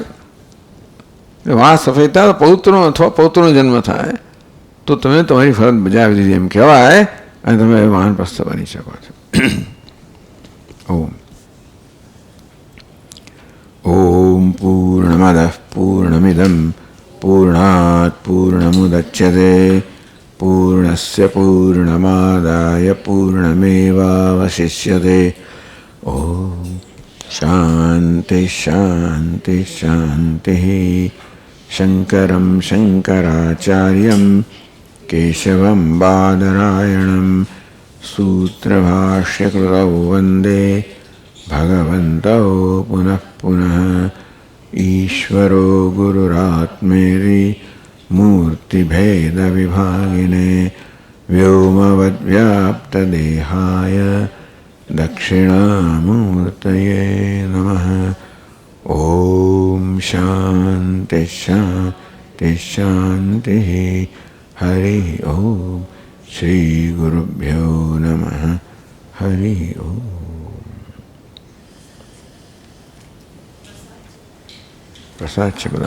A: વાળ સફેદ થાય તો પૌત્રનો અથવા પૌત્રનો જન્મ થાય, તો તમે તમારી ફરજ બજાવી દીધી એમ કહેવાય, અને તમે વાનપ્રસ્થ બની શકો છો. ઓમ પૂર્ણમદ પૂર્ણમિદમ પૂર્ણાત પૂર્ણમુદચ્યતે પૂર્ણસ્ય પૂર્ણમાદાય પૂર્ણમેવાવશિષ્યતે. ઓમ શાંતિ શાંતિ શાંતિ. શંકરં શંકરાચાર્યં કેશવં બાદરાયણં સૂત્રભાષ્યકૃતૌ વંદે ભગવन्तौ પુનઃ પુનઃ. ઈશ્વરો ગુરુરાત્મેતિ મૂર્તિભેદવિભાગિને વ્યોમવદ્વ્યાપ્તદેહાય દક્ષિણામૂર્તયે નમઃ. ઓમ શાંતિ શાંતિ શાંતિ. હરિ ઓમ. શ્રી ગુરુભ્યો નમઃ. હરિ ઓમ. પ્રસાદ છે બધા.